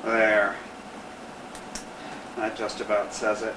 There. That just about says it.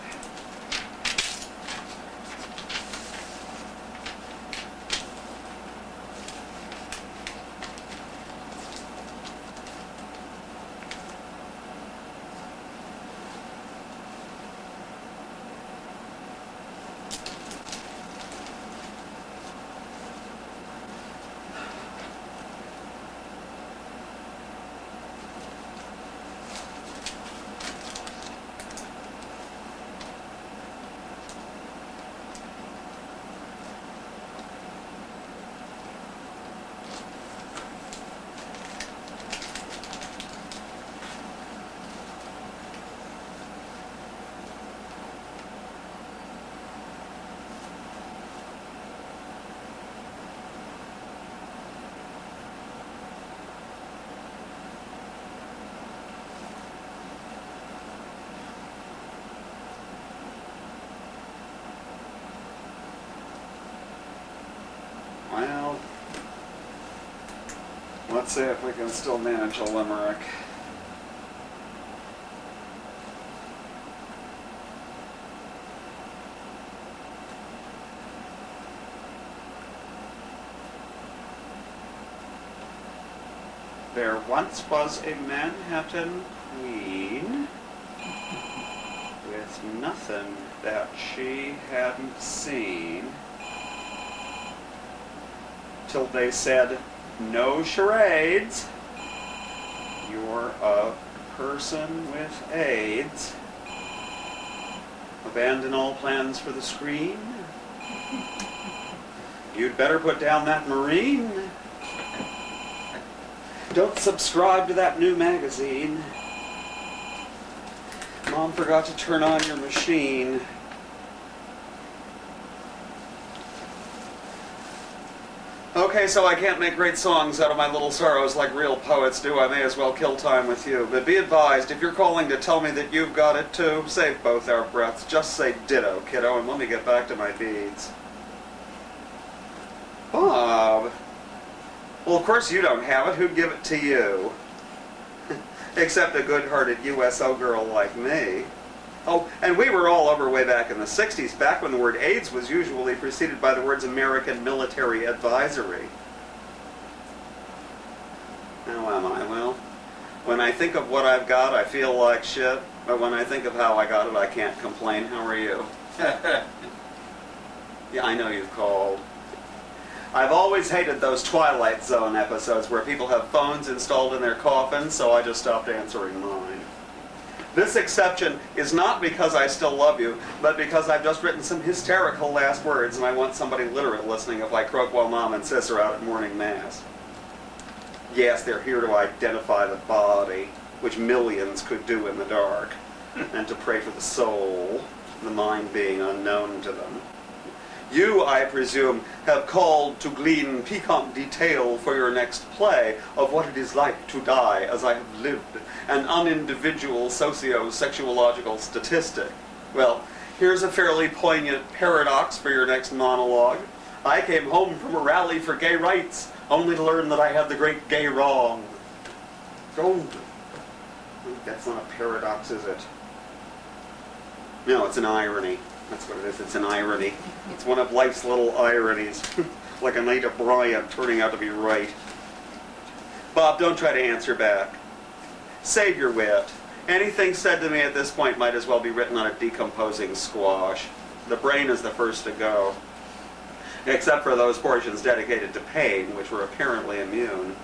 Well, let's see if we can still manage a limerick. There once was a Manhattan queen with nothing that she hadn't seen, till they said, "No charades, you're a person with AIDS. Abandon all plans for the screen. You'd better put down that marine. Don't subscribe to that new magazine. Mom forgot to turn on your machine." Okay, so I can't make great songs out of my little sorrows like real poets do. I may as well kill time with you. But be advised, if you're calling to tell me that you've got it too, save both our breaths. Just say ditto, kiddo, and let me get back to my beads. Bob. Well, of course you don't have it. Who'd give it to you? Except a good-hearted USO girl like me. Oh, and we were all over way back in the 60s, back when the word AIDS was usually preceded by the words American Military Advisory. How am I? Well, when I think of what I've got, I feel like shit. But when I think of how I got it, I can't complain. How are you? Yeah, I know you've called. I've always hated those Twilight Zone episodes where people have phones installed in their coffins, so I just stopped answering mine. This exception is not because I still love you, but because I've just written some hysterical last words and I want somebody literate listening if I croak while Mom and Sis are out at morning mass. Yes, they're here to identify the body, which millions could do in the dark, and to pray for the soul, the mind being unknown to them. You, I presume, have called to glean piquant detail for your next play of what it is like to die as I have lived, an unindividual socio-sexuological statistic. Well, here's a fairly poignant paradox for your next monologue. I came home from a rally for gay rights, only to learn that I had the great gay wrong. Oh, that's not a paradox, is it? No, it's an irony. That's what it is. It's an irony. It's one of life's little ironies. Like a Anita Bryant turning out to be right. Bob, don't try to answer back. Save your wit. Anything said to me at this point might as well be written on a decomposing squash. The brain is the first to go. Except for those portions dedicated to pain, which were apparently immune.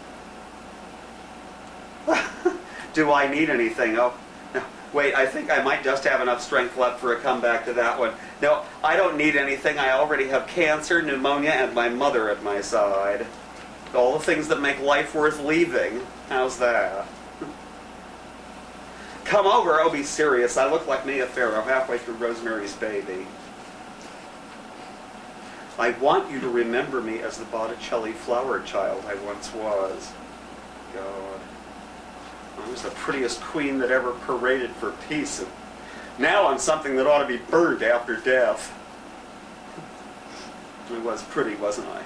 Do I need anything? Oh, no. Wait, I think I might just have enough strength left for a comeback to that one. No, I don't need anything. I already have cancer, pneumonia, and my mother at my side. All the things that make life worth leaving. How's that? Come over. Oh, be serious. I look like Mia Farrow halfway through Rosemary's Baby. I want you to remember me as the Botticelli flower child I once was. God. I was the prettiest queen that ever paraded for peace, and now I'm something that ought to be burned after death. I was pretty, wasn't I?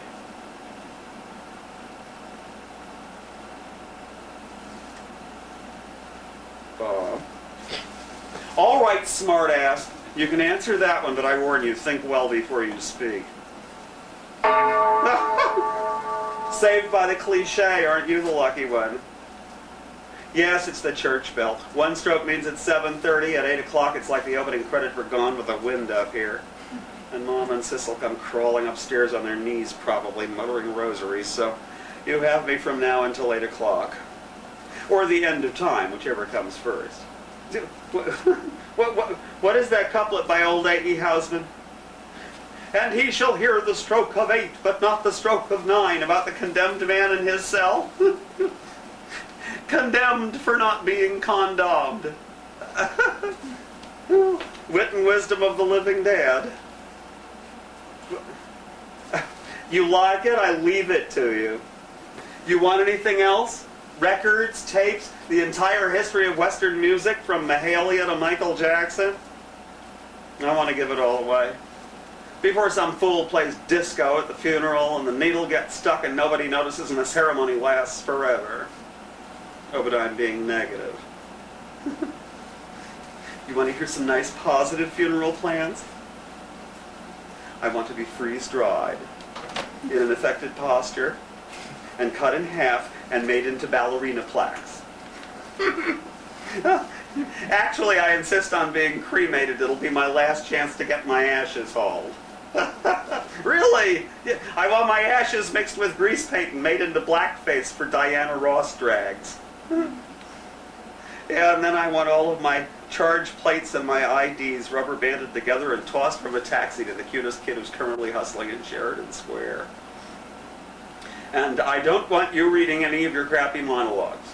Bob. All right, smartass. You can answer that one, but I warn you, think well before you speak. Saved by the cliche, aren't you the lucky one? Yes, it's the church bell. One stroke means it's 7:30. At 8 o'clock, it's like the opening credit for Gone with the Wind up here. And Mom and Sis will come crawling upstairs on their knees, probably, muttering rosaries. So you have me from now until 8 o'clock. Or the end of time, whichever comes first. What is that couplet by old A.E. Housman? And he shall hear the stroke of 8, but not the stroke of 9, about the condemned man in his cell. Condemned for not being condomed. Wit and wisdom of the living dad. You like it? I leave it to you. You want anything else? Records, tapes, the entire history of Western music from Mahalia to Michael Jackson? I want to give it all away. Before some fool plays disco at the funeral and the needle gets stuck and nobody notices and the ceremony lasts forever. Oh, but I'm being negative. You want to hear some nice positive funeral plans? I want to be freeze-dried in an affected posture and cut in half and made into ballerina plaques. Actually, I insist on being cremated. It'll be my last chance to get my ashes hauled. Really? Yeah, I want my ashes mixed with grease paint and made into blackface for Diana Ross drags. Yeah, and then I want all of my charge plates and my IDs rubber banded together and tossed from a taxi to the cutest kid who's currently hustling in Sheridan Square. And I don't want you reading any of your crappy monologues.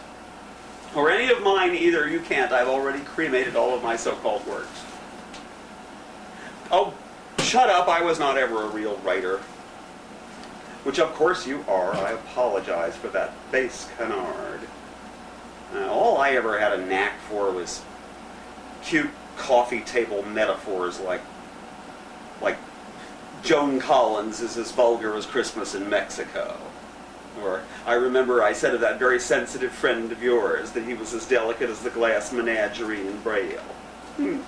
Or any of mine either. You can't. I've already cremated all of my so-called works. Oh, shut up. I was not ever a real writer. Which of course you are. I apologize for that base canard. All I ever had a knack for was cute coffee table metaphors like Joan Collins is as vulgar as Christmas in Mexico. Or I remember I said of that very sensitive friend of yours that he was as delicate as the glass menagerie in Braille. And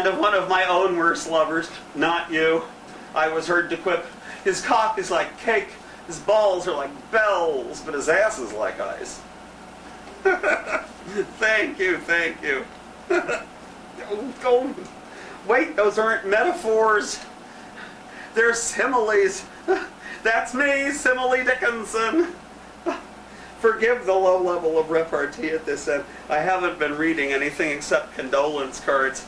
of one of my own worst lovers, not you, I was heard to quip, his cock is like cake, his balls are like bells, but his ass is like ice. Thank you, thank you. Oh, wait, those aren't metaphors. They're similes. That's me, Simile Dickinson. Forgive the low level of repartee at this end. I haven't been reading anything except condolence cards.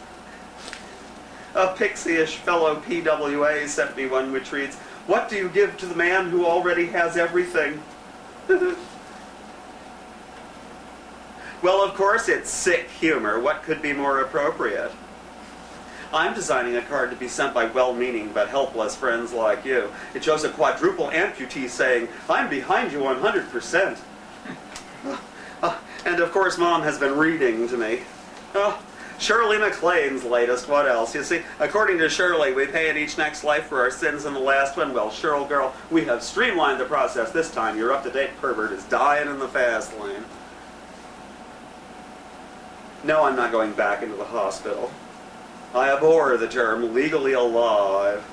A pixie-ish fellow PWA sent me one which reads, "What do you give to the man who already has everything?" Well, of course, it's sick humor. What could be more appropriate? I'm designing a card to be sent by well-meaning but helpless friends like you. It shows a quadruple amputee saying, "I'm behind you 100%. And of course, Mom has been reading to me. Shirley MacLaine's latest. What else? You see, according to Shirley, we pay in each next life for our sins in the last one. Well, Cheryl, girl, we have streamlined the process this time. Your up-to-date pervert is dying in the fast lane. No, I'm not going back into the hospital. I abhor the term legally alive.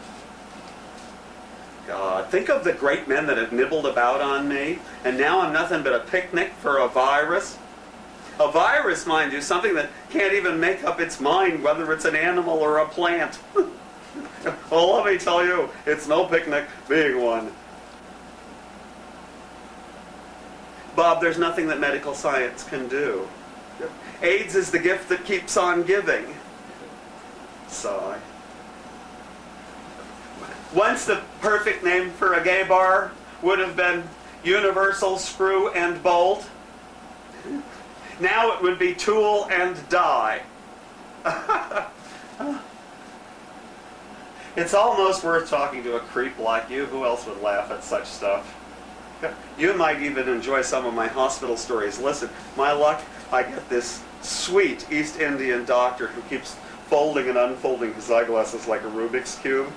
God, think of the great men that have nibbled about on me, and now I'm nothing but a picnic for a virus. A virus, mind you, something that can't even make up its mind whether it's an animal or a plant. Well, let me tell you, it's no picnic being one. Bob, there's nothing that medical science can do. AIDS is the gift that keeps on giving. Sigh. Once the perfect name for a gay bar would have been Universal Screw and Bolt. Now it would be Tool and Die. It's almost worth talking to a creep like you. Who else would laugh at such stuff? You might even enjoy some of my hospital stories. Listen, my luck, I get this sweet East Indian doctor who keeps folding and unfolding his eyeglasses like a Rubik's Cube.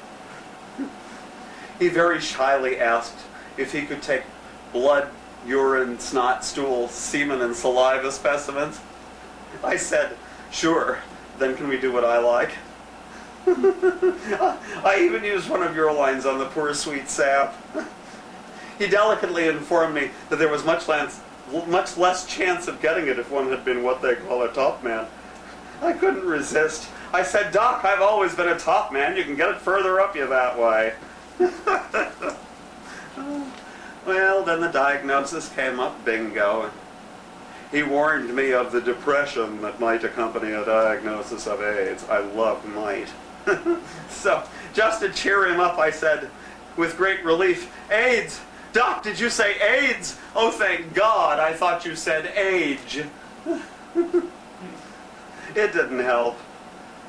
He very shyly asked if he could take blood urine, snot, stool, semen, and saliva specimens? I said, sure, then can we do what I like? I even used one of your lines on the poor sweet sap. He delicately informed me that there was much less chance of getting it if one had been what they call a top man. I couldn't resist. I said, Doc, I've always been a top man. You can get it further up you that way. Well, then the diagnosis came up, bingo. He warned me of the depression that might accompany a diagnosis of AIDS. I love might. So, just to cheer him up, I said, with great relief, AIDS! Doc, did you say AIDS? Oh, thank God, I thought you said age. It didn't help.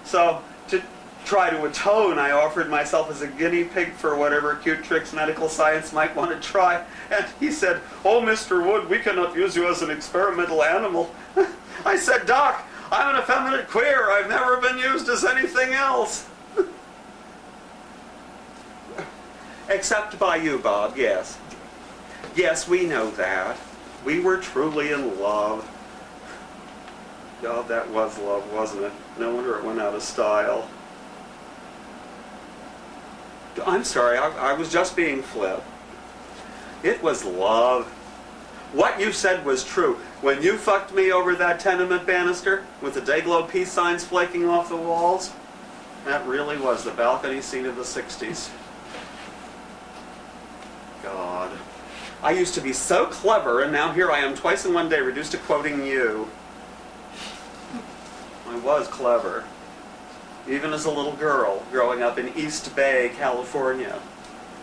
So, to try to atone, I offered myself as a guinea pig for whatever cute tricks medical science might want to try. And he said, oh, Mr. Wood, we cannot use you as an experimental animal. I said, Doc, I'm an effeminate queer. I've never been used as anything else. Except by you, Bob, yes. Yes, we know that. We were truly in love. God, that was love, wasn't it? No wonder it went out of style. I'm sorry, I was just being flip. It was love. What you said was true. When you fucked me over that tenement banister with the Dayglow peace signs flaking off the walls, that really was the balcony scene of the 60s. God. I used to be so clever, and now here I am twice in one day reduced to quoting you. I was clever. Even as a little girl, growing up in East Bay, California,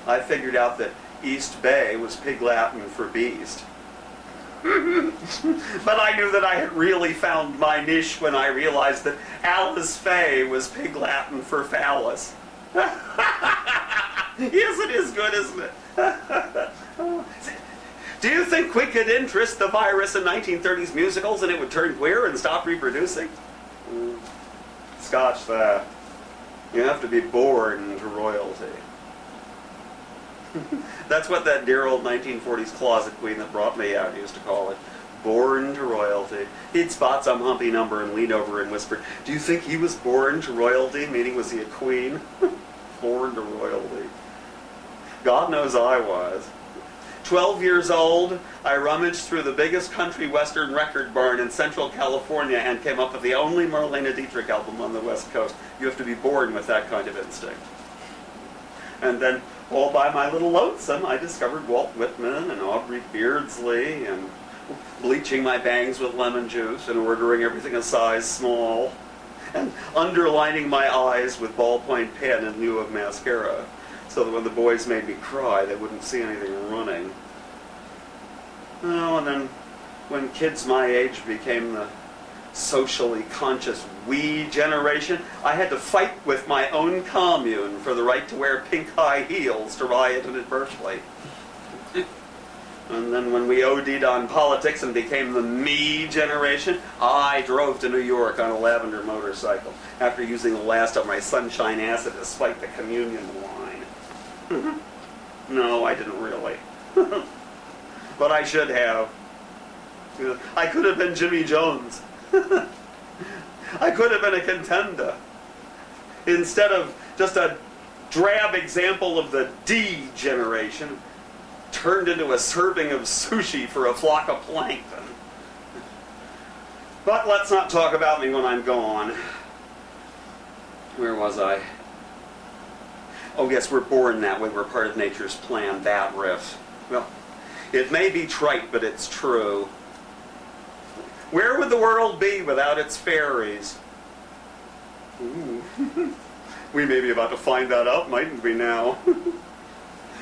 I figured out that East Bay was Pig Latin for beast. But I knew that I had really found my niche when I realized that Alice Faye was Pig Latin for phallus. Yes, it is good, isn't it? Do you think we could interest the virus in 1930s musicals and it would turn queer and stop reproducing? Scotch that. You have to be born to royalty. That's what that dear old 1940s closet queen that brought me out used to call it. Born to royalty. He'd spot some humpy number and lean over and whisper, do you think he was born to royalty? Meaning, was he a queen? Born to royalty. God knows I was. 12 years old, I rummaged through the biggest country western record barn in Central California and came up with the only Marlene Dietrich album on the West Coast. You have to be born with that kind of instinct. And then, all by my little lonesome, I discovered Walt Whitman and Aubrey Beardsley and bleaching my bangs with lemon juice and ordering everything a size small and underlining my eyes with ballpoint pen in lieu of mascara, so that when the boys made me cry, they wouldn't see anything running. Oh, and then when kids my age became the socially conscious we generation, I had to fight with my own commune for the right to wear pink high heels to riot in it Berkeley. And then when we OD'd on politics and became the me generation, I drove to New York on a lavender motorcycle after using the last of my sunshine acid to spike the communion wine. No, I didn't really. But I should have. I could have been Jimmy Jones. I could have been a contender. Instead of just a drab example of the D generation, turned into a serving of sushi for a flock of plankton. But let's not talk about me when I'm gone. Where was I? Oh yes, we're born that way. We're part of nature's plan. That riff. Well, it may be trite, but it's true. Where would the world be without its fairies? Ooh. We may be about to find that out, mightn't we now?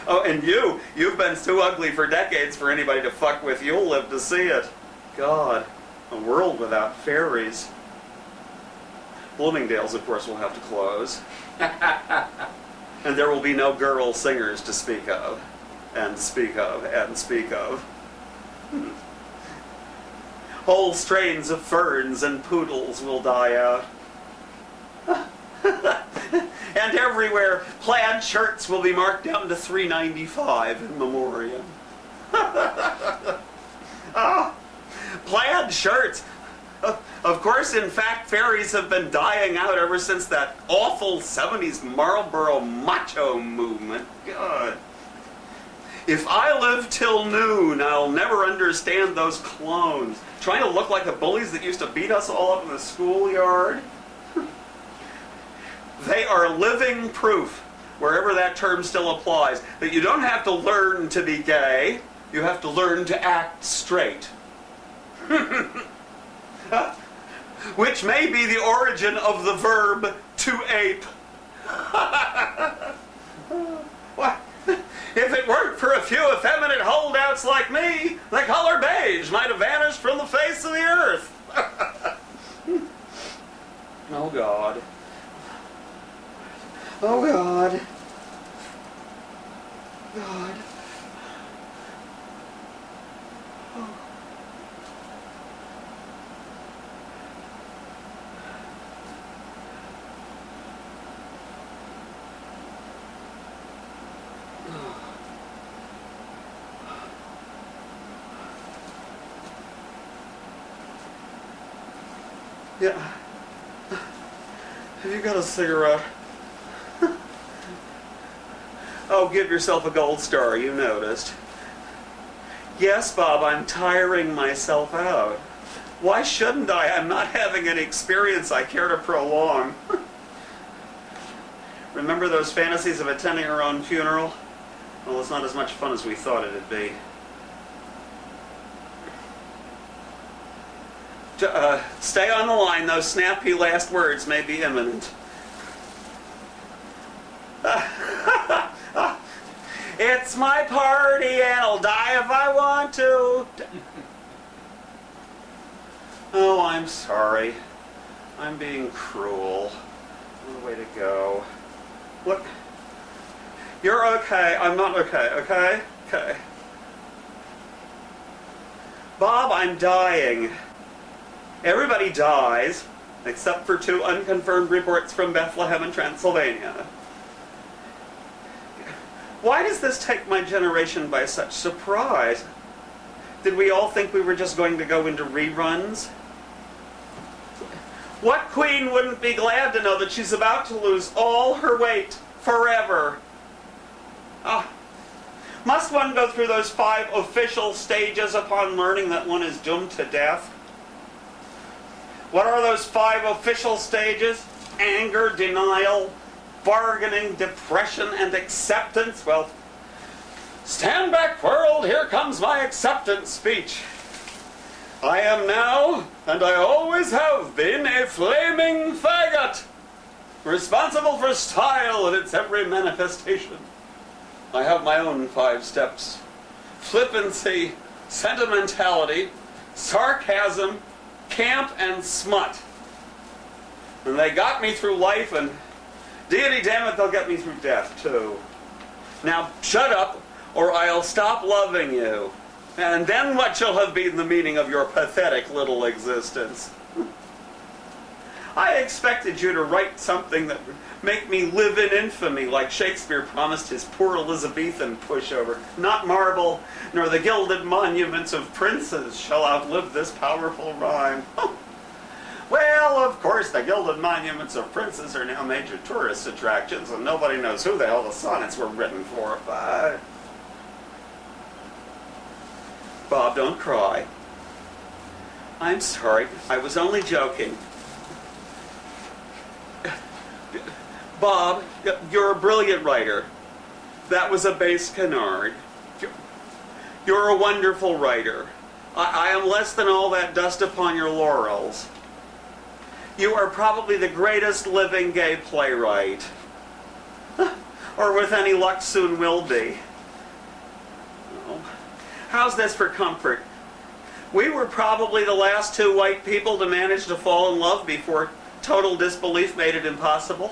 Oh, and you've been too ugly for decades for anybody to fuck with. You'll live to see it. God, a world without fairies. Bloomingdale's, of course, will have to close. And there will be no girl singers to speak of. And speak of, and speak of. Whole strains of ferns and poodles will die out. And everywhere, plaid shirts will be marked down to $3.95 in memoriam. Plaid shirts. Of course, in fact, fairies have been dying out ever since that awful 70s Marlboro macho movement. God. If I live till noon, I'll never understand those clones. Trying to look like the bullies that used to beat us all up in the schoolyard. They are living proof, wherever that term still applies, that you don't have to learn to be gay, you have to learn to act straight. Which may be the origin of the verb to ape. What? If it weren't for a few effeminate holdouts like me, the color beige might have vanished from the face of the earth. Oh, God. Oh, God. God. Oh. Yeah. Have you got a cigarette? Oh, give yourself a gold star, you noticed. Yes, Bob, I'm tiring myself out. Why shouldn't I? I'm not having an experience I care to prolong. Remember those fantasies of attending our own funeral? Well, it's not as much fun as we thought it'd be. Stay on the line. Those snappy last words may be imminent. It's my party and I'll die if I want to. Oh, I'm sorry. I'm being cruel. What a way to go. Look, you're okay. I'm not okay, okay? Okay. Bob, I'm dying. Everybody dies, except for 2 unconfirmed reports from Bethlehem and Transylvania. Why does this take my generation by such surprise? Did we all think we were just going to go into reruns? What queen wouldn't be glad to know that she's about to lose all her weight forever? Oh, must one go through those 5 official stages upon learning that one is doomed to death? What are those 5 official stages? Anger, denial, bargaining, depression, and acceptance. Well, stand back, world, here comes my acceptance speech. I am now, and I always have been, a flaming faggot, responsible for style in its every manifestation. I have my own 5 steps. Flippancy, sentimentality, sarcasm, camp, and smut. And they got me through life, and deity damn it, they'll get me through death, too. Now, shut up, or I'll stop loving you. And then what shall have been the meaning of your pathetic little existence? I expected you to write something that would make me live in infamy, like Shakespeare promised his poor Elizabethan pushover. Not marble, nor the gilded monuments of princes shall outlive this powerful rhyme. Well, of course, the gilded monuments of princes are now major tourist attractions, and nobody knows who the hell the sonnets were written for, but... Bob, don't cry. I'm sorry, I was only joking. Bob, you're a brilliant writer. That was a base canard. You're a wonderful writer. I am less than all that dust upon your laurels. You are probably the greatest living gay playwright. Or with any luck soon will be. Oh. How's this for comfort? We were probably the last 2 white people to manage to fall in love before total disbelief made it impossible.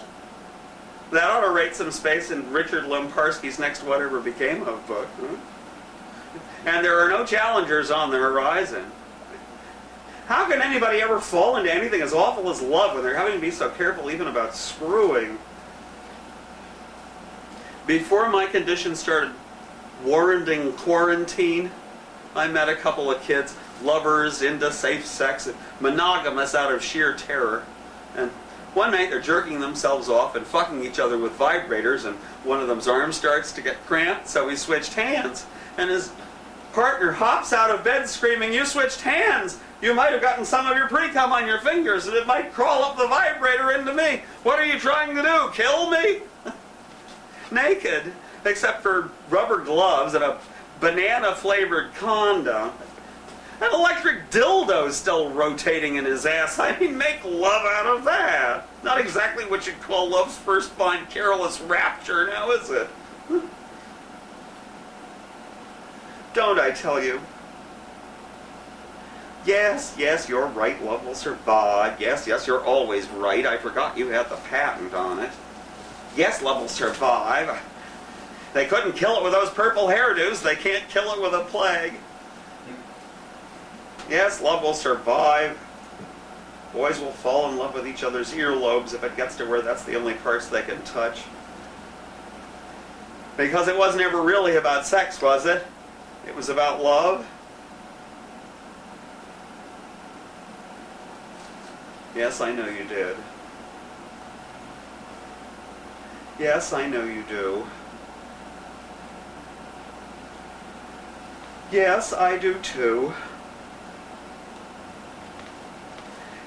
That ought to rate some space in Richard Lemparski's next Whatever Became of book. And there are no challengers on the horizon. How can anybody ever fall into anything as awful as love when they're having to be so careful even about screwing? Before my condition started warranting quarantine, I met a couple of kids, lovers, into safe sex, and monogamous out of sheer terror. And one night they're jerking themselves off and fucking each other with vibrators, and one of them's arm starts to get cramped, so he switched hands. And his partner hops out of bed screaming, "You switched hands! You might have gotten some of your pre-cum on your fingers, and it might crawl up the vibrator into me. What are you trying to do, kill me?" Naked, except for rubber gloves and a banana-flavored condom. An electric dildo still rotating in his ass. I mean, make love out of that. Not exactly what you'd call love's first fine careless rapture, now is it? Don't I tell you? Yes, yes, you're right, love will survive. Yes, yes, you're always right. I forgot you had the patent on it. Yes, love will survive. They couldn't kill it with those purple hairdos. They can't kill it with a plague. Yes, love will survive. Boys will fall in love with each other's earlobes if it gets to where that's the only parts they can touch. Because it wasn't ever really about sex, was it? It was about love. Yes, I know you did. Yes, I know you do. Yes, I do too.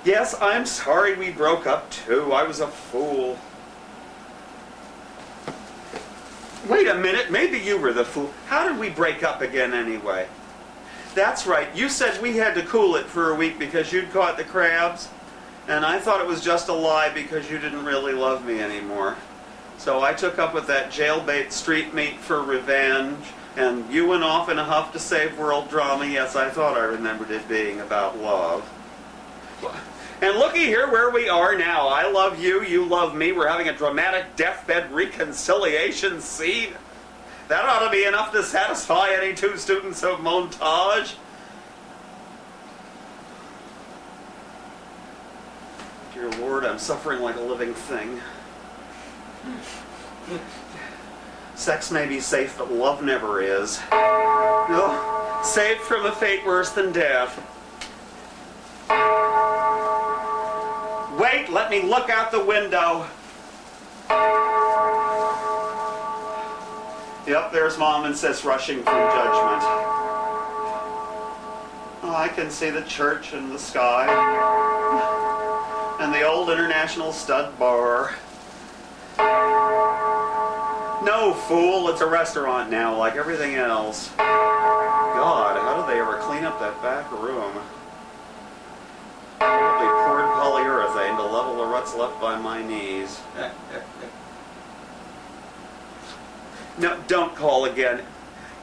Yes, I'm sorry we broke up too. I was a fool. Wait a minute, maybe you were the fool. How did we break up again anyway? That's right, you said we had to cool it for a week because you'd caught the crabs, and I thought it was just a lie because you didn't really love me anymore. So I took up with that jailbait street meat for revenge, and you went off in a huff to save world drama. Yes, I thought I remembered it being about love. And looky here where we are now. I love you, you love me. We're having a dramatic deathbed reconciliation scene. That ought to be enough to satisfy any two students of montage. Dear Lord, I'm suffering like a living thing. Sex may be safe, but love never is. No, saved from a fate worse than death. Wait, let me look out the window. Yep, there's Mom and Sis rushing from judgment. Oh, I can see the church and the sky. And the old International Stud Bar. No, fool, it's a restaurant now, like everything else. God, how did they ever clean up that back room? Probably poured polyurethane to level the ruts left by my knees. No, don't call again.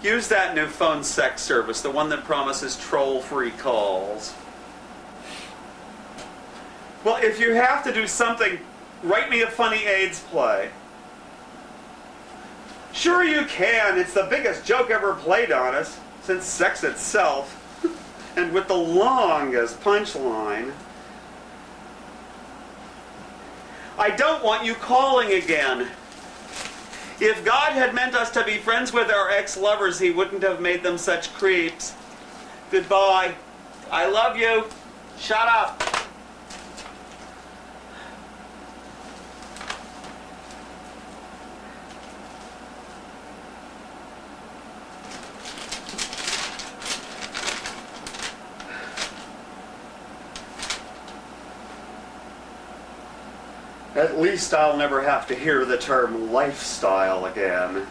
Use that new phone sex service, the one that promises troll-free calls. Well, if you have to do something, write me a funny AIDS play. Sure you can. It's the biggest joke ever played on us, since sex itself. And with the longest punchline. I don't want you calling again. If God had meant us to be friends with our ex-lovers, he wouldn't have made them such creeps. Goodbye. I love you. Shut up. At least I'll never have to hear the term lifestyle again.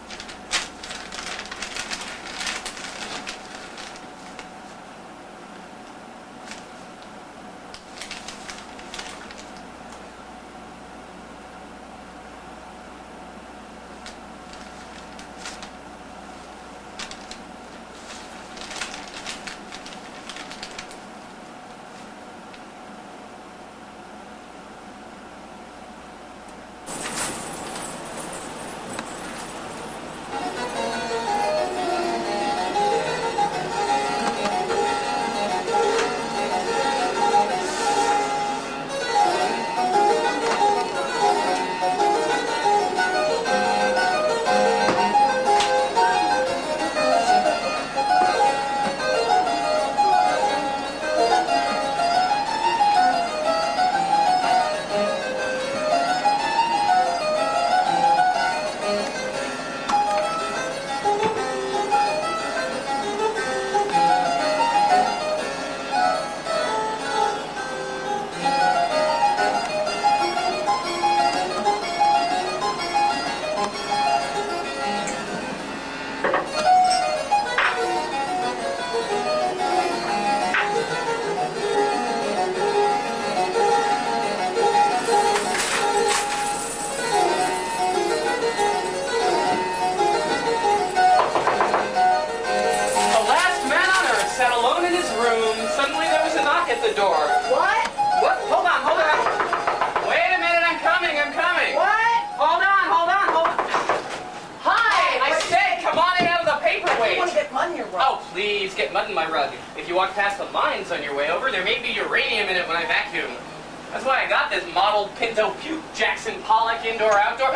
rug. If you walk past the mines on your way over, there may be uranium in it when I vacuum. That's why I got this model Pinto Puke Jackson Pollock indoor-outdoor.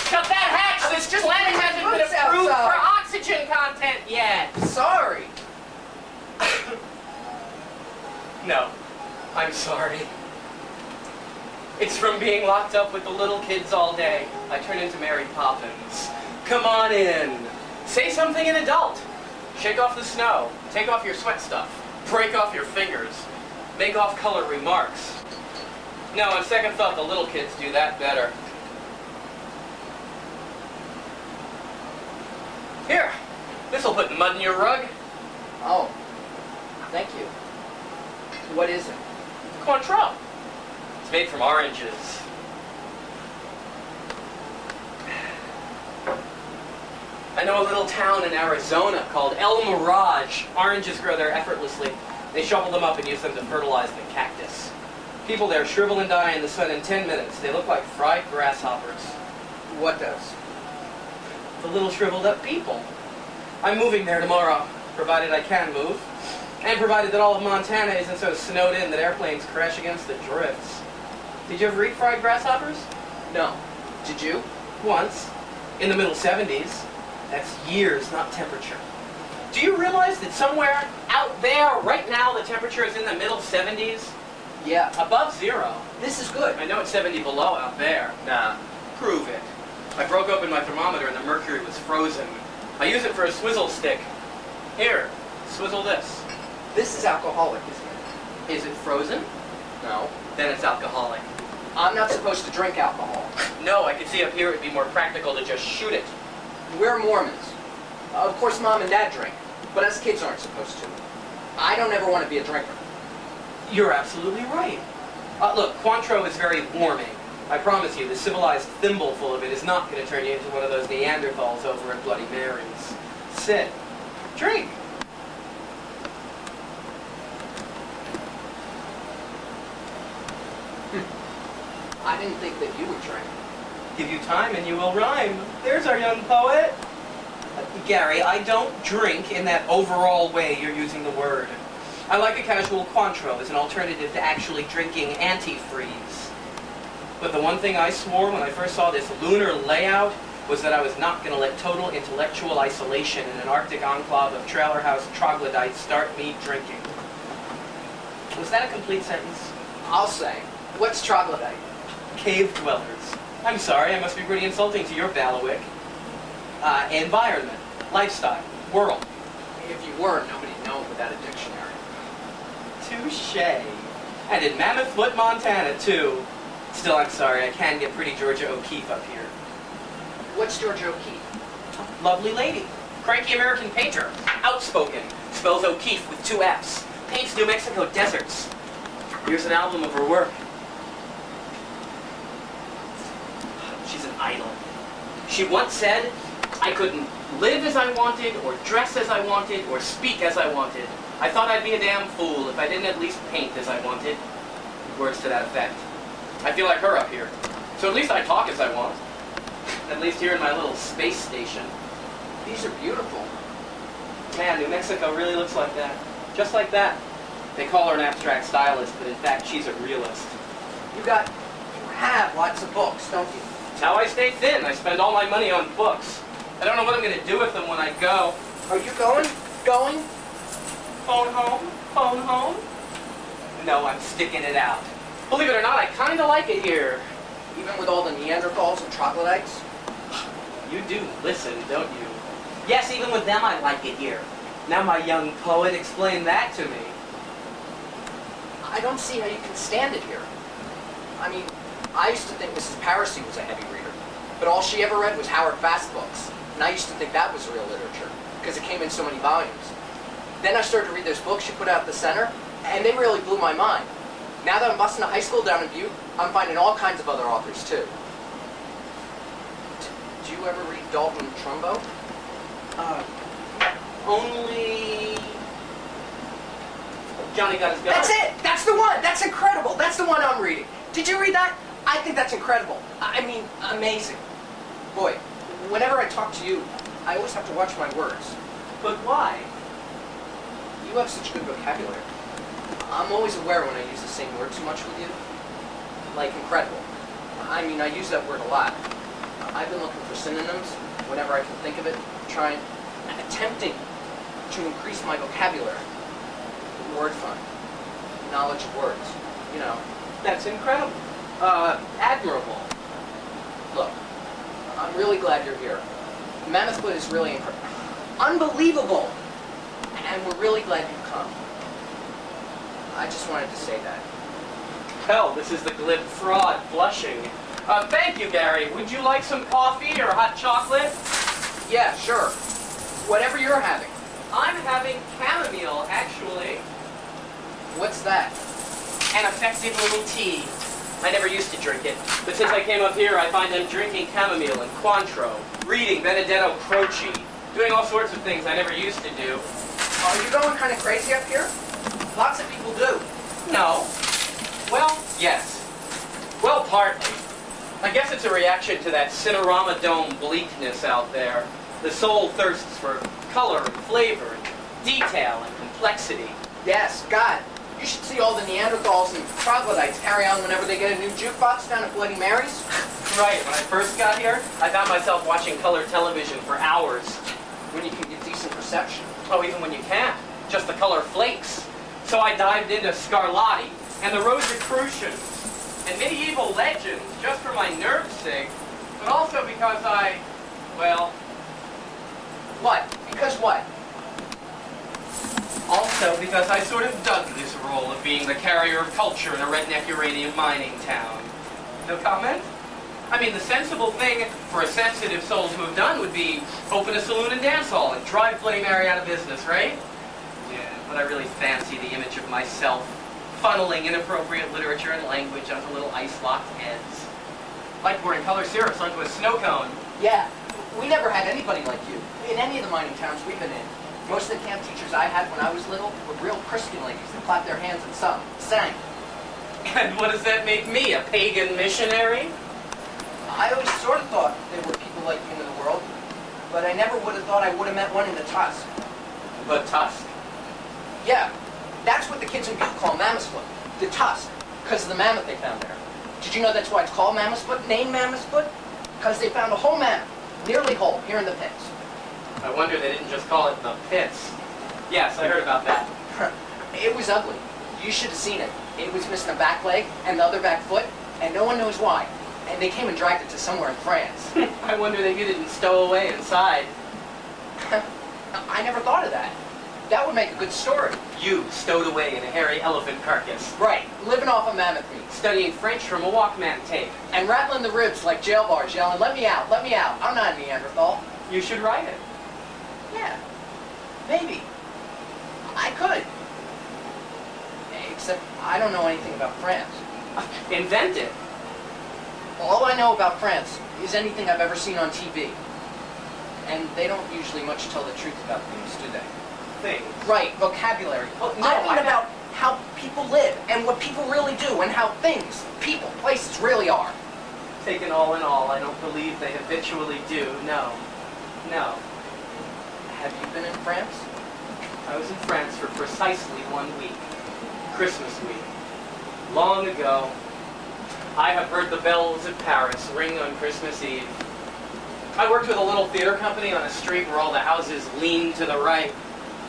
Shut that hatch! This planet hasn't been approved for oxygen content yet! Sorry. No, I'm sorry. It's from being locked up with the little kids all day. I turn into Mary Poppins. Come on in. Say something in adult. Shake off the snow. Take off your sweat stuff. Break off your fingers. Make off-color remarks. No, on second thought, the little kids do that better. Here, this'll put mud in your rug. Oh, thank you. What is it? Cointreau. It's made from oranges. I know a little town in Arizona called El Mirage. Oranges grow there effortlessly. They shovel them up and use them to fertilize the cactus. People there shrivel and die in the sun in 10 minutes. They look like fried grasshoppers. What does? The little shriveled up people. I'm moving there tomorrow, provided I can move. And provided that all of Montana isn't so snowed in that airplanes crash against the drifts. Did you ever eat fried grasshoppers? No. Did you? Once. In the middle 70s. That's years, not temperature. Do you realize that somewhere out there, right now, the temperature is in the middle 70s? Yeah. Above zero. This is good. I know it's 70 below out there. Nah, prove it. I broke open my thermometer and the mercury was frozen. I use it for a swizzle stick. Here, swizzle this. This is alcoholic, isn't it? Is it frozen? No. Then it's alcoholic. I'm not supposed to drink alcohol. No, I could see up here it'd be more practical to just shoot it. We're Mormons. Of course, Mom and Dad drink, but us kids aren't supposed to. I don't ever want to be a drinker. You're absolutely right. Look, Cointreau is very warming. I promise you, the civilized thimbleful of it is not going to turn you into one of those Neanderthals over at Bloody Mary's. Sit. Drink. I didn't think that you would drink. Give you time and you will rhyme. There's our young poet. Gary, I don't drink in that overall way you're using the word. I like a casual Cointreau as an alternative to actually drinking antifreeze. But the one thing I swore when I first saw this lunar layout was that I was not going to let total intellectual isolation in an Arctic enclave of trailer house troglodytes start me drinking. Was that a complete sentence? I'll say. What's troglodyte? Cave dwellers. I'm sorry, I must be pretty insulting to your bailiwick. Environment, lifestyle, world. If you were, nobody'd know without a dictionary. Touché. And in Mammoth Foot, Montana, too. Still, I'm sorry, I can get pretty Georgia O'Keeffe up here. What's Georgia O'Keeffe? Lovely lady. Cranky American painter. Outspoken. Spells O'Keeffe with 2 F's. Paints New Mexico deserts. Here's an album of her work. She's an idol. She once said, I couldn't live as I wanted, or dress as I wanted, or speak as I wanted. I thought I'd be a damn fool if I didn't at least paint as I wanted. Words to that effect. I feel like her up here. So at least I talk as I want. At least here in my little space station. These are beautiful. Man, New Mexico really looks like that. Just like that. They call her an abstract stylist, but in fact she's a realist. You have lots of books, don't you? It's how I stay thin. I spend all my money on books. I don't know what I'm going to do with them when I go. Are you going? Going? Phone home? Phone home? No, I'm sticking it out. Believe it or not, I kind of like it here. Even with all the Neanderthals and troglodytes? You do listen, don't you? Yes, even with them, I like it here. Now my young poet, explain that to me. I don't see how you can stand it here. I mean, I used to think Mrs. Parisi was a heavy reader, but all she ever read was Howard Fast books, and I used to think that was real literature, because it came in so many volumes. Then I started to read those books she put out at the center, and they really blew my mind. Now that I'm busting a high school down in Butte, I'm finding all kinds of other authors, too. Did you ever read Dalton Trumbo? Only... Johnny Got His Gun. That's it! That's the one! That's incredible! That's the one I'm reading. Did you read that? I think that's incredible. I mean, amazing. Boy, whenever I talk to you, I always have to watch my words. But why? You You have such good vocabulary. I'm always aware when I use the same word too much with you. Like incredible. I mean, I use that word a lot. I've been looking for synonyms whenever I can think of it, attempting to increase my vocabulary. Word fun. Knowledge of words. You know. That's incredible. Admirable. Look, I'm really glad you're here. Mammoth Foot is really unbelievable. And we're really glad you've come. I just wanted to say that. Hell, this is the glib fraud blushing. Thank you, Gary. Would you like some coffee or hot chocolate? Yeah, sure. Whatever you're having. I'm having chamomile, actually. What's that? An effective little tea. I never used to drink it, but since I came up here, I find them drinking chamomile and Cointreau, reading Benedetto Croce, doing all sorts of things I never used to do. Are you going kind of crazy up here? Lots of people do. No. Well, yes. Well, partly. I guess it's a reaction to that Cinerama Dome bleakness out there. The soul thirsts for color and flavor and detail and complexity. Yes, God. You should see all the Neanderthals and troglodytes carry on whenever they get a new jukebox down at Bloody Mary's. Right, when I first got here, I found myself watching color television for hours. When you can get decent reception. Oh, even when you can't. Just the color flakes. So I dived into Scarlatti and the Rosicrucians and medieval legends just for my nerve's sake, but also because well... What? Because what? Also because I sort of dug this role of being the carrier of culture in a redneck uranium mining town. No comment? I mean, the sensible thing for a sensitive soul to have done would be open a saloon and dance hall and drive Bloody Mary out of business, right? Yeah, but I really fancy the image of myself funneling inappropriate literature and language onto little ice-locked heads. Like pouring color syrups onto a snow cone. Yeah. We never had anybody like you in any of the mining towns we've been in. Most of the camp teachers I had when I was little were real Christian ladies that clapped their hands and sang. And what does that make me, a pagan missionary? I always sort of thought there were people like you in the world, but I never would have thought I would have met one in the Tusk. The Tusk? Yeah, that's what the kids in Butte call Mammoth Foot. The Tusk, because of the mammoth they found there. Did you know that's why it's called Mammoth Foot, named Mammoth Foot? Because they found a whole mammoth, nearly whole, here in the pits. I wonder they didn't just call it the pits. Yes, I heard about that. It was ugly. You should have seen it. It was missing a back leg and the other back foot, and no one knows why. And they came and dragged it to somewhere in France. I wonder that you didn't stow away inside. I never thought of that. That would make a good story. You stowed away in a hairy elephant carcass. Right, living off of mammoth meat. Studying French from a Walkman tape. And rattling the ribs like jail bars, yelling, let me out, I'm not a Neanderthal. You should write it. Yeah, maybe. I could. Except I don't know anything about France. Invent it. All I know about France is anything I've ever seen on TV. And they don't usually much tell the truth about things, do they? Things. Right, vocabulary. Well, no, I mean about how people live and what people really do and how things, people, places really are. Taken all in all, I don't believe they habitually do. No. No. Have you been in France? I was in France for precisely 1 week. Christmas week. Long ago. I have heard the bells of Paris ring on Christmas Eve. I worked with a little theater company on a street where all the houses leaned to the right.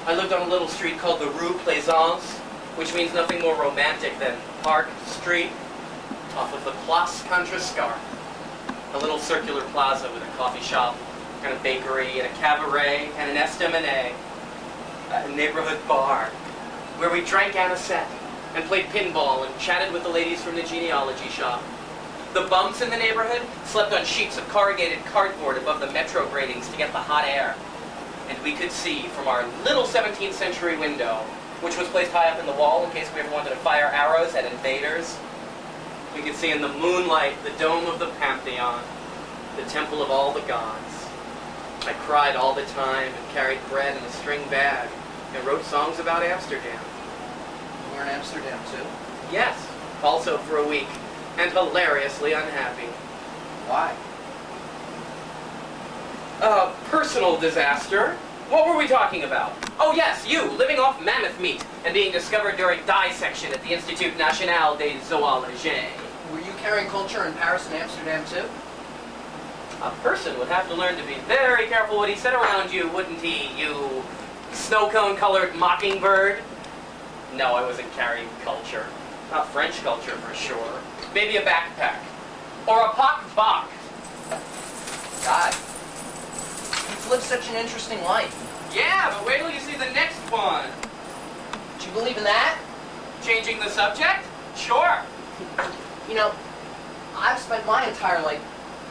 I lived on a little street called the Rue Plaisance, which means nothing more romantic than Park Street, off of the Place Contrescarpe. A little circular plaza with a coffee shop, and a bakery, and a cabaret, and an estaminet, a neighborhood bar, where we drank anisette, and played pinball, and chatted with the ladies from the genealogy shop. The bums in the neighborhood slept on sheets of corrugated cardboard above the metro gratings to get the hot air. And we could see from our little 17th century window, which was placed high up in the wall in case we ever wanted to fire arrows at invaders. We could see in the moonlight the dome of the Pantheon, the temple of all the gods. I cried all the time and carried bread in a string bag and wrote songs about Amsterdam. You were in Amsterdam too? Yes, also for a week, and hilariously unhappy. Why? A personal disaster. What were we talking about? Oh yes, you, living off mammoth meat and being discovered during dissection at the Institut National des Zoologies. Were you carrying culture in Paris and Amsterdam too? A person would have to learn to be very careful what he said around you, wouldn't he, you snow cone-colored mockingbird? No, I wasn't carrying culture. Not French culture for sure. Maybe a backpack. Or a pock-bock. God, you've lived such an interesting life. Yeah, but wait till you see the next one. Do you believe in that? Changing the subject? Sure. You know, I've spent my entire life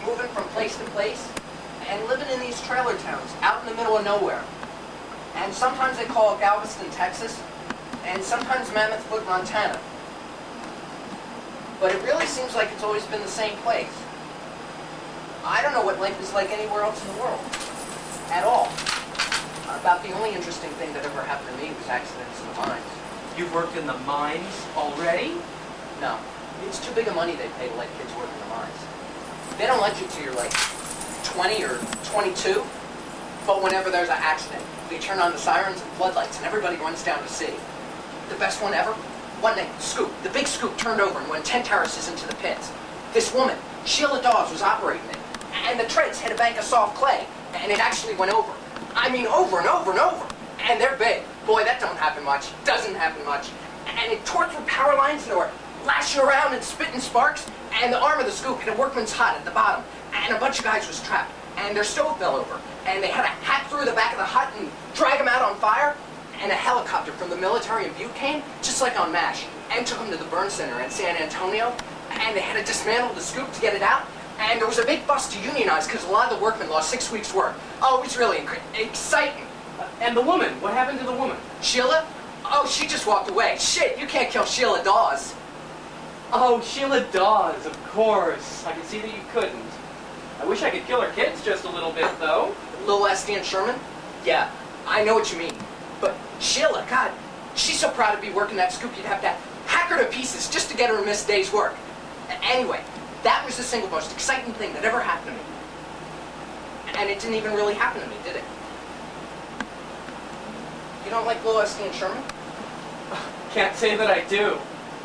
moving from place to place and living in these trailer towns out in the middle of nowhere. And sometimes they call it Galveston, Texas, and sometimes Mammoth Foot, Montana. But it really seems like it's always been the same place. I don't know what life is like anywhere else in the world. At all. About the only interesting thing that ever happened to me was accidents in the mines. You've worked in the mines already? No. It's too big a money they pay to let kids work in the mines. They don't let you till you're like 20 or 22. But whenever there's an accident, they turn on the sirens and floodlights and everybody runs down to see. The best one ever? One night, Scoop, the big Scoop turned over and went 10 terraces into the pits. This woman, Sheila Dawes, was operating it. And the treads hit a bank of soft clay. And it actually went over. I mean, over and over and over. And they're big. Boy, that don't happen much. Doesn't happen much. And it tore through power lines that were lashing around and spitting sparks. And the arm of the Scoop hit a workman's hut at the bottom. And a bunch of guys was trapped. And their stove fell over. And they had to hack through the back of the hut and drag them out on fire. And a helicopter from the military in Butte came, just like on MASH, and took them to the burn center in San Antonio. And they had to dismantle the Scoop to get it out. And there was a big fuss to unionize because a lot of the workmen lost 6 weeks' work. Oh, it was really exciting. And the woman? What happened to the woman? Sheila? Oh, she just walked away. Shit, you can't kill Sheila Dawes. Oh, Sheila Dawes, of course. I can see that you couldn't. I wish I could kill her kids just a little bit, though. Little S.D. and Sherman? Yeah, I know what you mean. But Sheila, God, she's so proud to be working that Scoop you'd have to hack her to pieces just to get her to miss a day's work. Anyway, that was the single most exciting thing that ever happened to me. And it didn't even really happen to me, did it? You don't like Little S.D. and Sherman? Can't say that I do.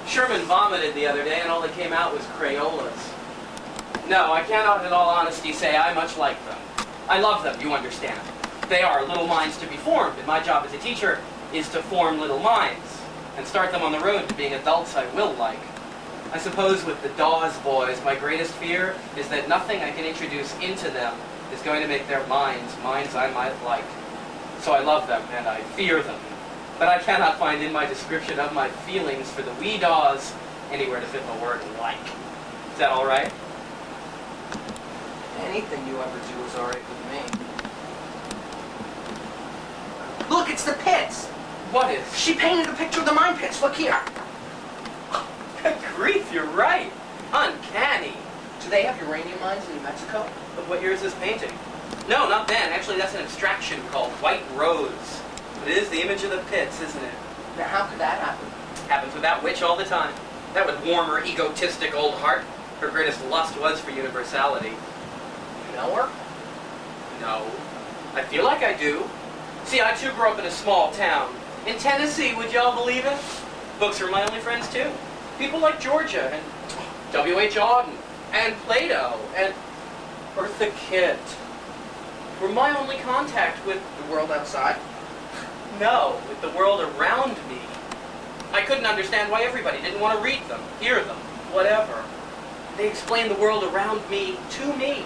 Sherman vomited the other day and all that came out was Crayolas. No, I cannot in all honesty say I much like them. I love them, you understand. They are little minds to be formed, and my job as a teacher is to form little minds and start them on the road to being adults I will like. I suppose with the Dawes boys, my greatest fear is that nothing I can introduce into them is going to make their minds I might like. So I love them and I fear them. But I cannot find in my description of my feelings for the wee Dawes anywhere to fit the word like. Is that all right? Anything you ever do is all right with me. Look, it's the pits. What is? She painted a picture of the mine pits. Look here. Good grief, you're right. Uncanny. Do they have uranium mines in New Mexico? But what year is this painting? No, not then. Actually, that's an abstraction called White Rose. But it is the image of the pits, isn't it? Now, how could that happen? Happens with that witch all the time. That would warm her egotistic old heart. Her greatest lust was for universality. You know her? No. I feel like I do. See, I too grew up in a small town. In Tennessee, would y'all believe it? Books were my only friends too. People like Georgia and W.H. Auden and Plato and Eartha Kitt were my only contact with The world outside? no, with the world around me. I couldn't understand why everybody didn't want to read them, hear them, whatever. They explained the world around me to me.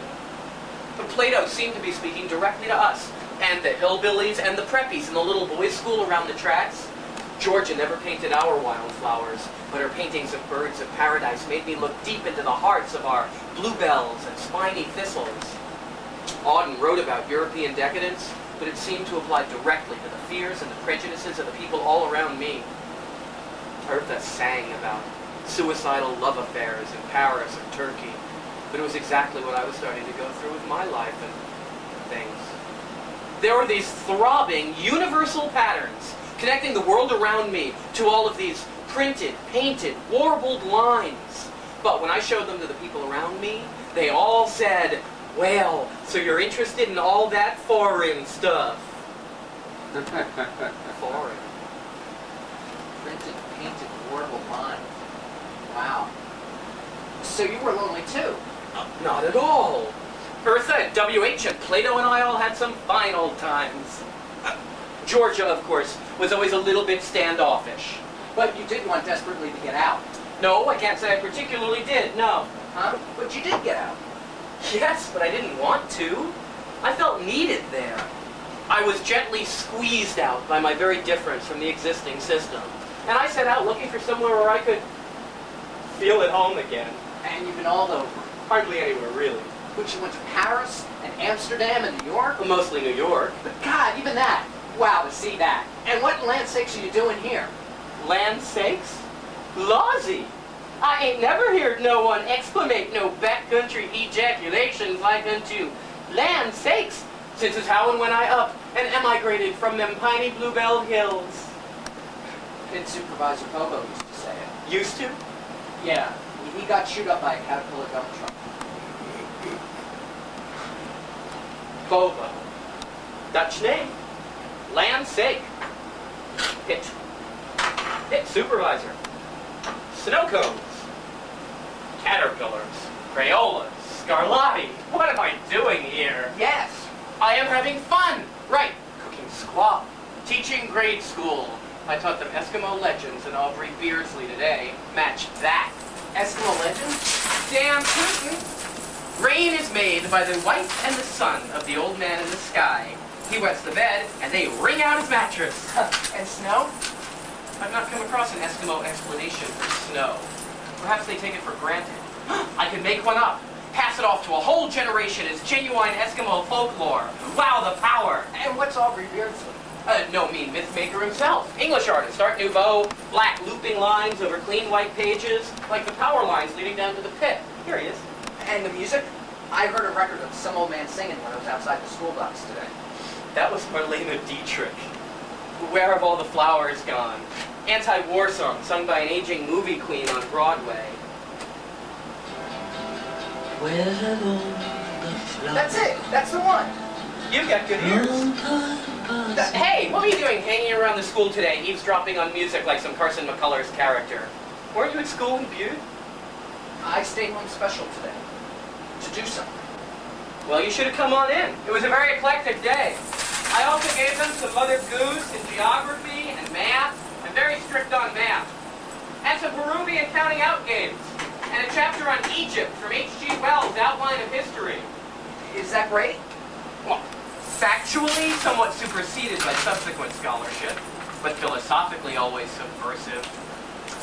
But Plato seemed to be speaking directly to us, and the hillbillies and the preppies in the little boys' school around the tracks. Georgia never painted our wildflowers, but her paintings of birds of paradise made me look deep into the hearts of our bluebells and spiny thistles. Auden wrote about European decadence, but it seemed to apply directly to the fears and the prejudices of the people all around me. Eartha sang about suicidal love affairs in Paris or Turkey, but it was exactly what I was starting to go through with my life and things. There were these throbbing, universal patterns connecting the world around me to all of these printed, painted, warbled lines. But when I showed them to the people around me, they all said, "Well, so you're interested in all that foreign stuff?" Foreign. Printed, painted, warble line. Wow. So you were lonely too? Not at all. Bertha and W.H. and Plato and I all had some fine old times. Georgia, of course, was always a little bit standoffish. But you did want desperately to get out. No, I can't say I particularly did, no. Huh? But you did get out. Yes, but I didn't want to. I felt needed there. I was gently squeezed out by my very difference from the existing system. And I set out looking for somewhere where I could feel at home again. And you've been all over. Hardly anywhere, really. But you went to Paris and Amsterdam and New York? Well, mostly New York. But God, even that. Wow, to see that. And what in land's sakes are you doing here? Land sakes? Lawsy! I ain't never heard no one exclamate no backcountry ejaculations like unto land sakes, since as how and when I up and emigrated from them piney bluebell hills. Pit Supervisor Bobo used to say it. Used to? Yeah, he got chewed up by a Caterpillar dump truck. Bobo. Dutch name. Land sake. Pit. Pit supervisor. Snow cones. Caterpillars. Crayolas. Scarlatti. What am I doing here? Yes. I am having fun. Right. Cooking squab. Teaching grade school. I taught them Eskimo legends and Aubrey Beardsley today. Match that. Eskimo legend? Damn tootin'. Rain is made by the wife and the son of the old man in the sky. He wets the bed, and they wring out his mattress. And snow? I've not come across an Eskimo explanation for snow. Perhaps they take it for granted. I can make one up. Pass it off to a whole generation as genuine Eskimo folklore. Wow, the power! And what's Aubrey Beardsley? No mean myth maker himself. English artist, Art Nouveau, black looping lines over clean white pages, like the power lines leading down to the pit. Here he is. And the music? I heard a record of some old man singing when I was outside the school docks today. That was Marlene Dietrich. Where have all the flowers gone? Anti-war song sung by an aging movie queen on Broadway. That's it. That's the one. You've got good ears. Hey, what were you doing hanging around the school today, eavesdropping on music like some Carson McCullers character? Weren't you at school in Butte? I stayed home special today. To do something. Well, you should have come on in. It was a very eclectic day. I also gave them some Mother Goose in geography and math, and very strict on math. And some Peruvian counting out games. And a chapter on Egypt from H.G. Wells' Outline of History. Is that great? Well, factually somewhat superseded by subsequent scholarship, but philosophically always subversive.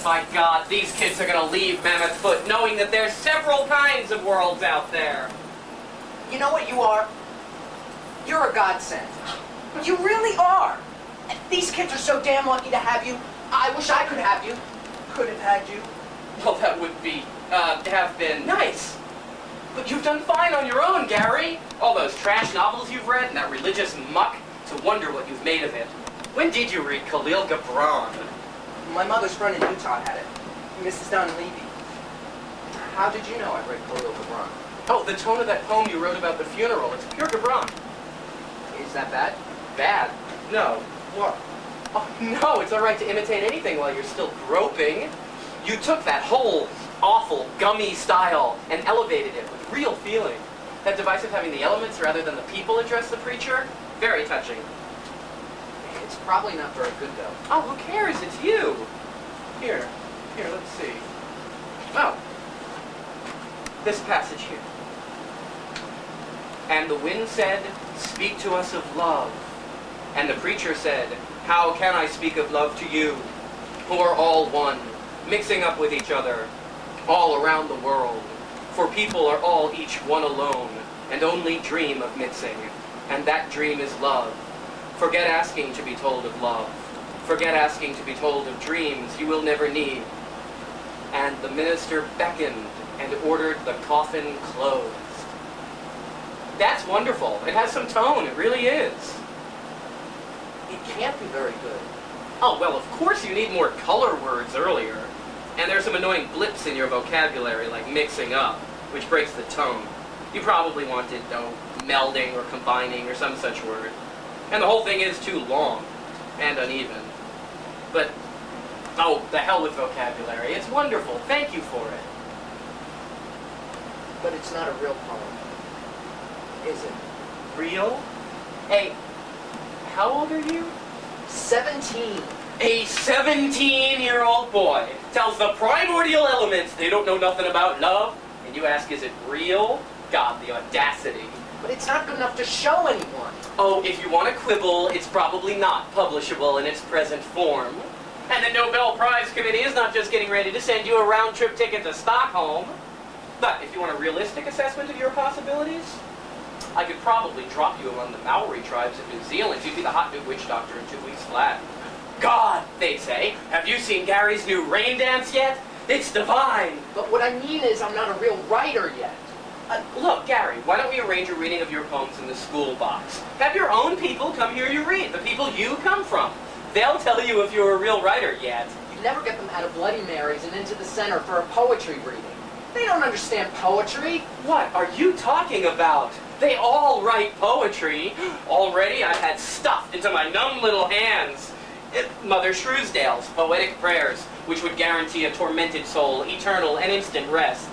My God, these kids are going to leave Mammoth Foot knowing that there's several kinds of worlds out there. You know what you are? You're a godsend. You really are. These kids are so damn lucky to have you. I wish I could have you. Could have had you. Well, that would be, have been nice. But you've done fine on your own, Gary. All those trash novels you've read and that religious muck, to wonder what you've made of it. When did you read Khalil Gibran? My mother's friend in Utah had it. Mrs. Don Levy. How did you know I read Khalil Gibran? Oh, the tone of that poem you wrote about the funeral. It's pure Gibran. Is that bad? Bad? No. What? Oh, no, it's all right to imitate anything while you're still groping. You took that whole awful, gummy style and elevated it with real feeling. That device of having the elements rather than the people address the preacher, very touching. It's probably not very good, though. Oh, who cares? It's you. Here, let's see. Oh, this passage here. And the wind said, "Speak to us of love." And the preacher said, "How can I speak of love to you, who are all one, mixing up with each other, all around the world? For people are all each one alone, and only dream of mixing, and that dream is love. Forget asking to be told of love. Forget asking to be told of dreams you will never need." And the minister beckoned and ordered the coffin closed. That's wonderful. It has some tone. It really is. It can't be very good. Oh, well, of course you need more color words earlier. And there's some annoying blips in your vocabulary, like mixing up, which breaks the tone. You probably wanted, melding or combining or some such word. And the whole thing is too long and uneven. But, oh, the hell with vocabulary. It's wonderful. Thank you for it. But it's not a real poem, is it? Real? Hey, how old are you? 17. A 17-year-old boy tells the primordial elements they don't know nothing about love, and you ask, is it real? God, the audacity. But it's not good enough to show anyone. Oh, if you want to quibble, it's probably not publishable in its present form. And the Nobel Prize Committee is not just getting ready to send you a round-trip ticket to Stockholm. But if you want a realistic assessment of your possibilities, I could probably drop you among the Maori tribes of New Zealand. You'd be the hot new witch doctor in 2 weeks flat. God, they'd say, have you seen Gary's new rain dance yet? It's divine. But what I mean is I'm not a real writer yet. Look, Gary, why don't we arrange a reading of your poems in the school box? Have your own people come hear you read, the people you come from. They'll tell you if you're a real writer yet. You never get them out of Bloody Marys and into the center for a poetry reading. They don't understand poetry. What are you talking about? They all write poetry. Already I've had stuffed into my numb little hands. Mother Shrewsdale's poetic prayers, which would guarantee a tormented soul eternal and instant rest.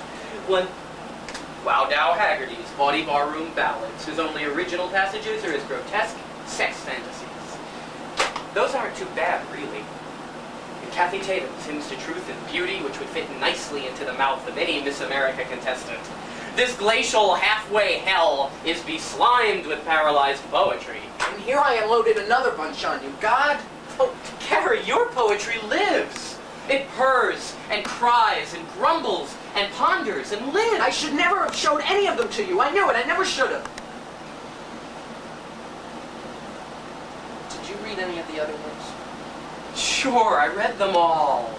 Wow Dow Haggerty's bawdy barroom ballads, whose only original passages are his grotesque sex fantasies. Those aren't too bad, really. And Kathy Tatum's hymns to truth and beauty, which would fit nicely into the mouth of any Miss America contestant. This glacial halfway hell is beslimed with paralyzed poetry. And here I unloaded another bunch on you. God? Oh, Gary, your poetry lives. It purrs and cries and grumbles and ponders and lives. I should never have showed any of them to you. I knew it. I never should have. Did you read any of the other ones? Sure, I read them all.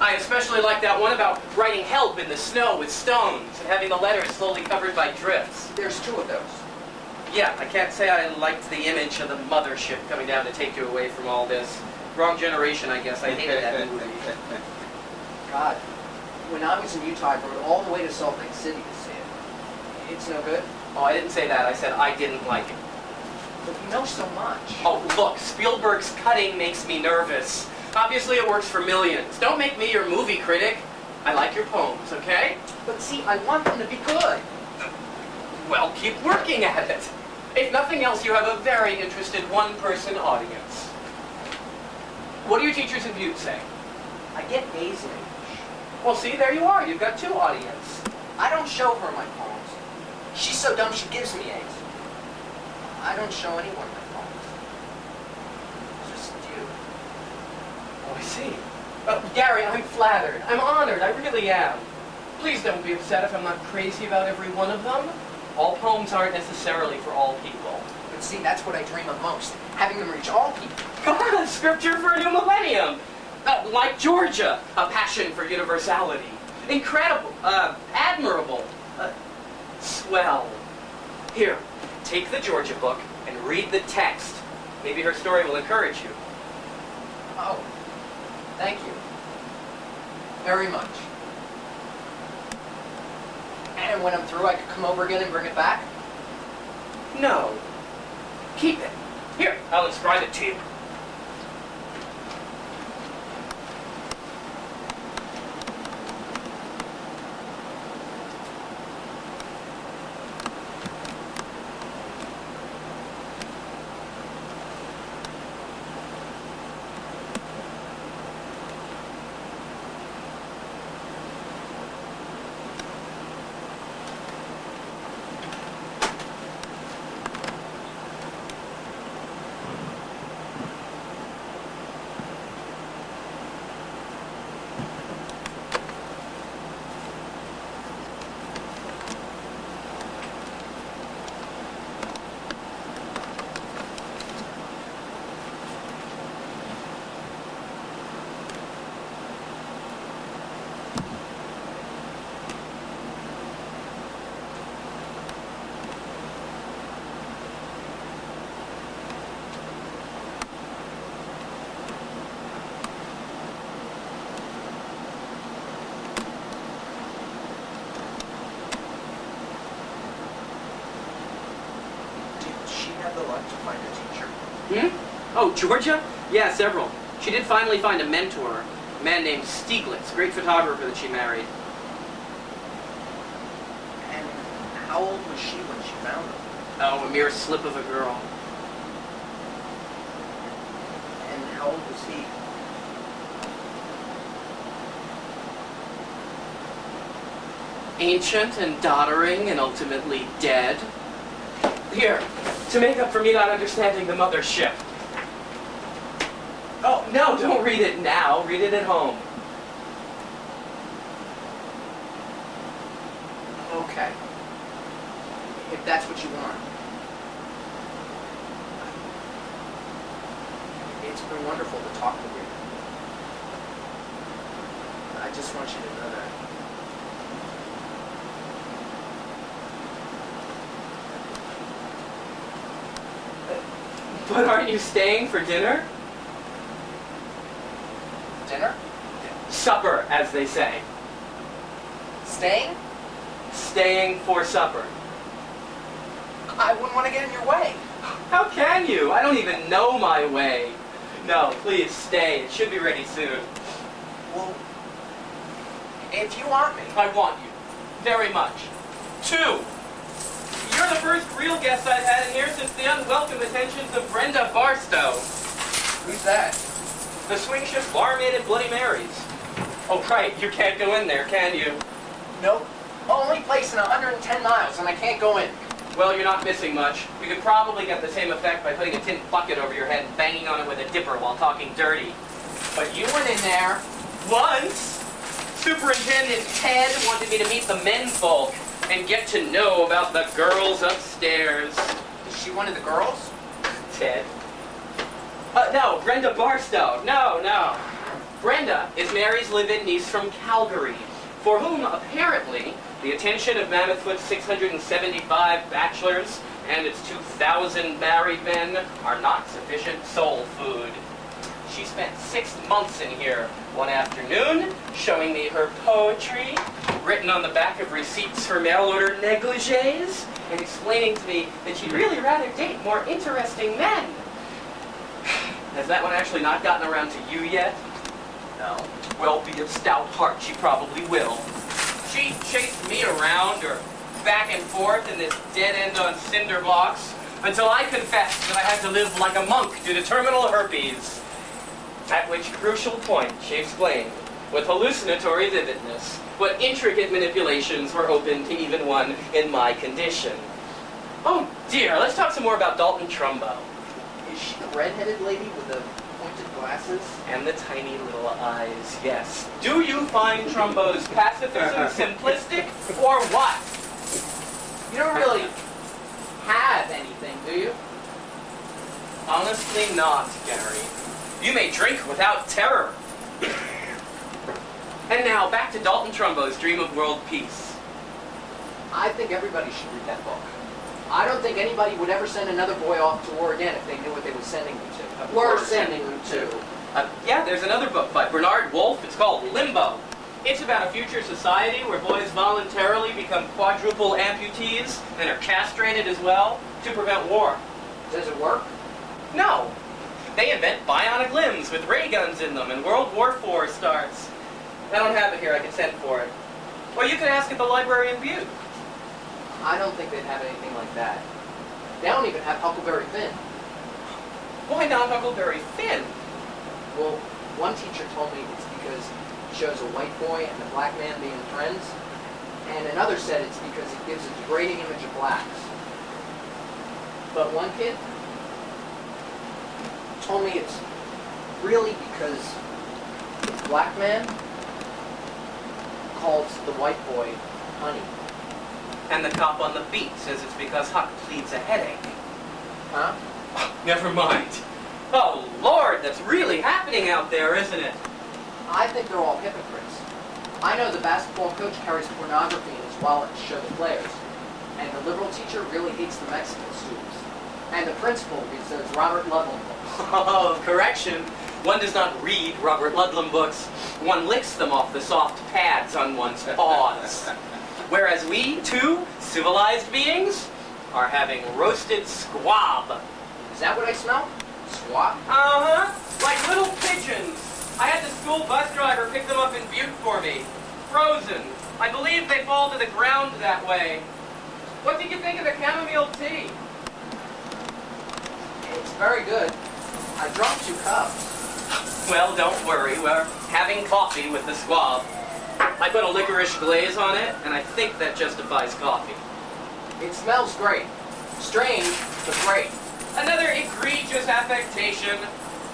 I especially like that one about writing help in the snow with stones and having the letters slowly covered by drifts. There's 2 of those. Yeah, I can't say I liked the image of the mothership coming down to take you away from all this. Wrong generation, I guess. I hated that movie. God, when I was in Utah, I rode all the way to Salt Lake City to see it. It's no good? Oh, I didn't say that. I said I didn't like it. But you know so much. Oh, look, Spielberg's cutting makes me nervous. Obviously, it works for millions. Don't make me your movie critic. I like your poems, okay? But see, I want them to be good. Well, keep working at it. If nothing else, you have a very interested one-person audience. What do your teachers in Butte say? I get A's in English. Well, see, there you are. You've got 2 audience. I don't show her my poems. She's so dumb she gives me A's. I don't show anyone my poems. Just you. Oh, I see. Gary, I'm flattered. I'm honored. I really am. Please don't be upset if I'm not crazy about every one of them. All poems aren't necessarily for all people. But see, that's what I dream of most. Having them reach all people. God, scripture for a new millennium. Like Georgia, a passion for universality. Incredible, admirable, swell. Here, take the Georgia book and read the text. Maybe her story will encourage you. Oh, thank you. Very much. And when I'm through, I could come over again and bring it back? No. Keep it. Here, I'll inscribe it to you. Did she have the luck to find a teacher? Oh, Georgia? Yeah, several. She did finally find a mentor, a man named Stieglitz, great photographer that she married. And how old was she when she found him? Oh, a mere slip of a girl. And how old was he? Ancient and doddering and ultimately dead. Here, to make up for me not understanding the mothership. Oh, no, don't read it now. Read it at home. Okay. If that's what you want. It's been wonderful to talk with you. I just want you to know that. But aren't you staying for dinner? Dinner? Supper, as they say. Staying? Staying for supper. I wouldn't want to get in your way. How can you? I don't even know my way. No, please stay. It should be ready soon. Well, if you want me. I want you. Very much. 2. You're the first real guest I've had in here since the unwelcome attentions of Brenda Barstow. Who's that? The swing shift barmaid at Bloody Mary's. Oh, right. You can't go in there, can you? Nope. Only place in 110 miles, and I can't go in. Well, you're not missing much. You could probably get the same effect by putting a tin bucket over your head and banging on it with a dipper while talking dirty. But you went in there. Once, Superintendent Ted wanted me to meet the menfolk and get to know about the girls upstairs. Is she one of the girls? Ted? No, Brenda Barstow. No. Brenda is Mary's live-in niece from Calgary, for whom, apparently, the attention of Mammothfoot's 675 bachelors and its 2,000 married men are not sufficient soul food. She spent 6 months in here one afternoon, showing me her poetry, written on the back of receipts for mail-order negligees, and explaining to me that she'd really rather date more interesting men. Has that one actually not gotten around to you yet? No. Well, be of stout heart, she probably will. She chased me around, or back and forth in this dead end on cinder blocks, until I confessed that I had to live like a monk due to terminal herpes. At which crucial point, she explained, with hallucinatory vividness, what intricate manipulations were open to even one in my condition. Oh dear, let's talk some more about Dalton Trumbo. Is she the redheaded lady with the pointed glasses? And the tiny little eyes, yes. Do you find Trumbo's pacifism simplistic, or what? You don't really have anything, do you? Honestly not, Gary. You may drink without terror. And now, back to Dalton Trumbo's Dream of World Peace. I think everybody should read that book. I don't think anybody would ever send another boy off to war again if they knew what they were sending him to. We're sending him to. Yeah, there's another book by Bernard Wolfe. It's called Limbo. It's about a future society where boys voluntarily become quadruple amputees and are castrated as well to prevent war. Does it work? No. They invent bionic limbs with ray guns in them, and World War IV starts. I don't have it here. I can send for it. Well, you can ask at the library in Butte. I don't think they'd have anything like that. They don't even have Huckleberry Finn. Why not Huckleberry Finn? Well, one teacher told me it's because it shows a white boy and a black man being friends, and another said it's because it gives a degrading image of blacks. But one kid told me it's really because the black man calls the white boy honey. And the cop on the beat says it's because Huck pleads a headache. Huh? Never mind. Oh, Lord, that's really happening out there, isn't it? I think they're all hypocrites. I know the basketball coach carries pornography in his wallet to show the players. And the liberal teacher really hates the Mexican students. And the principal reads those Robert Ludlum books. Oh, correction. One does not read Robert Ludlum books. One licks them off the soft pads on one's paws. Whereas we, too, civilized beings, are having roasted squab. Is that what I smell? Squawk? Uh-huh. Like little pigeons. I had the school bus driver pick them up in Butte for me. Frozen. I believe they fall to the ground that way. What did you think of the chamomile tea? It's very good. I drunk 2 cups. Well, don't worry. We're having coffee with the squab. I put a licorice glaze on it, and I think that justifies coffee. It smells great. Strange, but great. Another egregious affectation.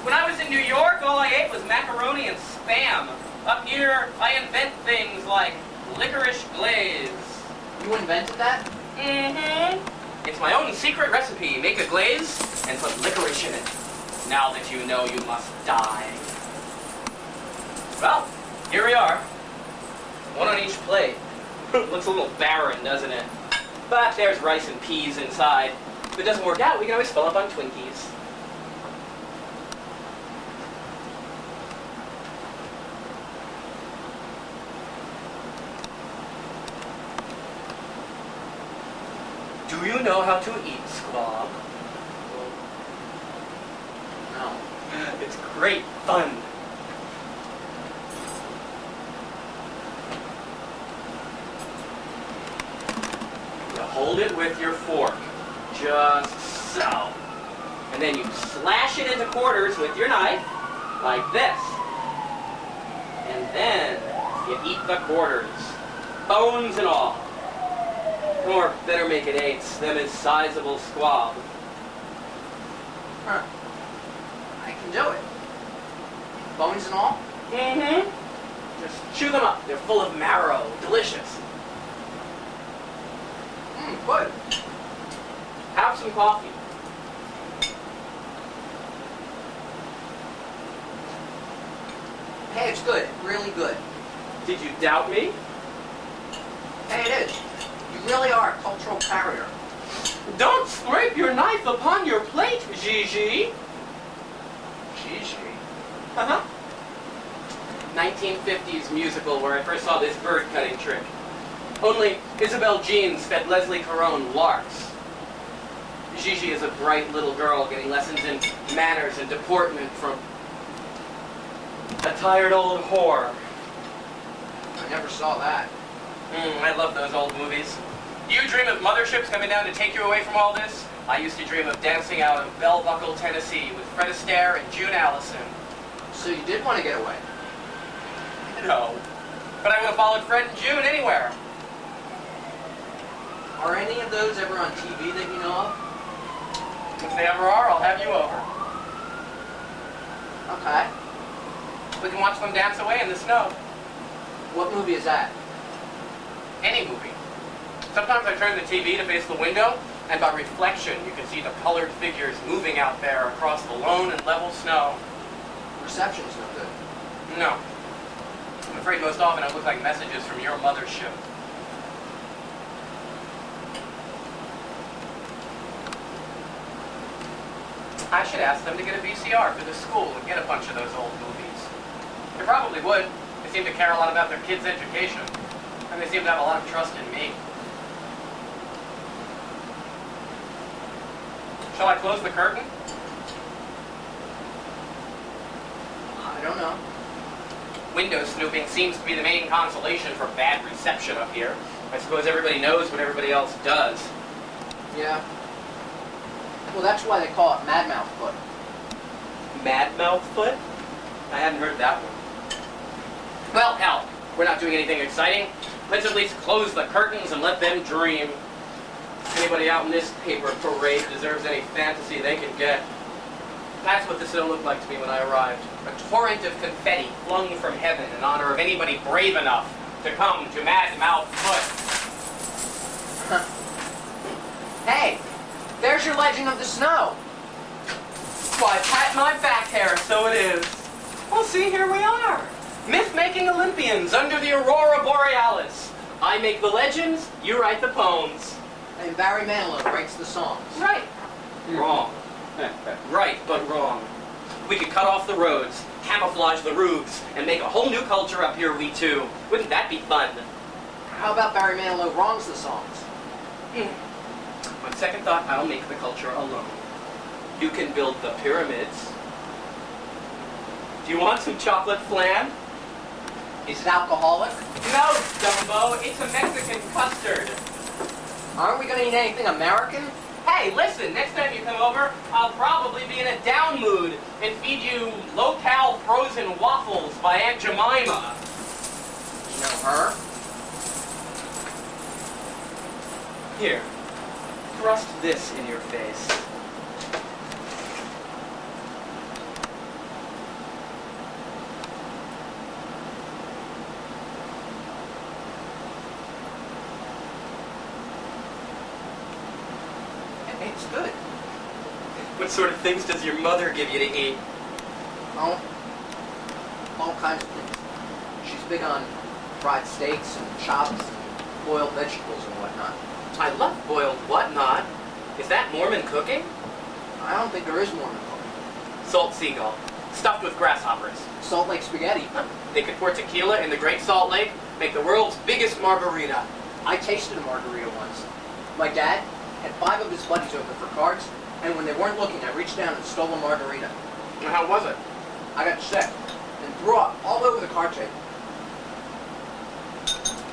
When I was in New York, all I ate was macaroni and Spam. Up here, I invent things like licorice glaze. You invented that? Mm-hmm. It's my own secret recipe. Make a glaze and put licorice in it. Now that you know you must die. Well, here we are. One on each plate. Looks a little barren, doesn't it? But there's rice and peas inside. If it doesn't work out, we can always fill up on Twinkies. Do you know how to eat, squab? No. It's great fun. You hold it with your fork, just so. And then you slash it into quarters with your knife, like this. And then you eat the quarters, bones and all. Or better make it 8s, them is sizable squab. Huh. I can do it. Bones and all? Mm-hmm. Just chew them up. They're full of marrow. Delicious. Good. Have some coffee. Hey, it's good. Really good. Did you doubt me? Hey, it is. You really are a cultural carrier. Don't scrape your knife upon your plate, Gigi. Gigi. Uh-huh. 1950s musical where I first saw this bird cutting trick. Only Isabel Jeans fed Leslie Caron larks. Gigi is a bright little girl getting lessons in manners and deportment from a tired old whore. I never saw that. I love those old movies. You dream of motherships coming down to take you away from all this? I used to dream of dancing out of Bell Buckle, Tennessee with Fred Astaire and June Allison. So you did want to get away? No. But I would have followed Fred and June anywhere. Are any of those ever on TV that you know of? If they ever are, I'll have you over. Okay. We can watch them dance away in the snow. What movie is that? Any movie. Sometimes I turn the TV to face the window, and by reflection you can see the colored figures moving out there across the lone and level snow. Reception's no good. No. I'm afraid most often it looks like messages from your mothership. I should ask them to get a VCR for the school and get a bunch of those old movies. They probably would. They seem to care a lot about their kids' education. And they seem to have a lot of trust in me. Shall I close the curtain? I don't know. Window snooping seems to be the main consolation for bad reception up here. I suppose everybody knows what everybody else does. Yeah. Well, that's why they call it Madmouth Foot. Madmouth foot? I hadn't heard that one. Well, hell, we're not doing anything exciting. Let's at least close the curtains and let them dream. Anybody out in this paper parade deserves any fantasy they can get. That's what the snow looked like to me when I arrived. A torrent of confetti flung from heaven in honor of anybody brave enough to come to Madmouth Foot. Hey, there's your Legend of the Snow. Why, pat my back hair, so it is. Well, see, here we are. Myth-making Olympians under the Aurora Borealis. I make the legends, you write the poems. And Barry Manilow writes the songs. Right. Wrong. Right, but wrong. We could cut off the roads, camouflage the roofs, and make a whole new culture up here, we too. Wouldn't that be fun? How about Barry Manilow wrongs the songs? On second thought, I'll make the culture alone. You can build the pyramids. Do you want some chocolate flan? Is it alcoholic? No, Dumbo, it's a Mexican custard. Aren't we gonna eat anything American? Hey, listen, next time you come over, I'll probably be in a down mood and feed you low-cal frozen waffles by Aunt Jemima. You know her? Here, thrust this in your face. It's good. What sort of things does your mother give you to eat? Oh, all kinds of things. She's big on fried steaks and chops and boiled vegetables and whatnot. I love boiled whatnot. Is that Mormon cooking? I don't think there is Mormon cooking. Salt seagull, stuffed with grasshoppers. Salt Lake spaghetti. They could pour tequila in the Great Salt Lake, make the world's biggest margarita. I tasted a margarita once. My dad had 5 of his buddies over for cards, and when they weren't looking, I reached down and stole a margarita. And how was it? I got sick and threw up all over the card table.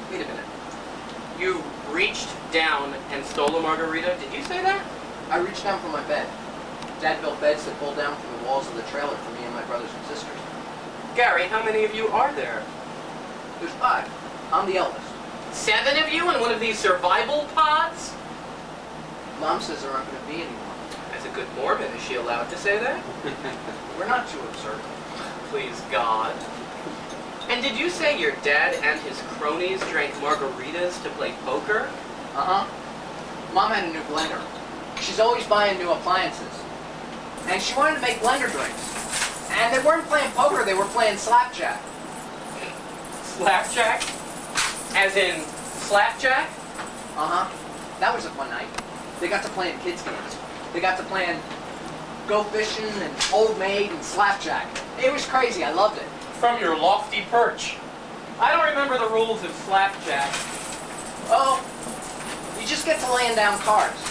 Wait a minute. You reached down and stole a margarita? Did you say that? I reached down from my bed. Dad built beds that pulled down from the walls of the trailer for me and my brothers and sisters. Gary, how many of you are there? There's 5. I'm the eldest. 7 of you in one of these survival pods? Mom says there aren't going to be any more. As a good Mormon, is she allowed to say that? We're not too absurd. Please, God. And did you say your dad and his cronies drank margaritas to play poker? Uh-huh. Mom had a new blender. She's always buying new appliances. And she wanted to make blender drinks. And they weren't playing poker, they were playing slapjack. Slapjack? As in slapjack? Uh-huh. That was a fun night. They got to playing kids games. They got to playing go fishing and old maid and slapjack. It was crazy, I loved it. From your lofty perch. I don't remember the rules of slapjack. Oh, you just get to laying down cards.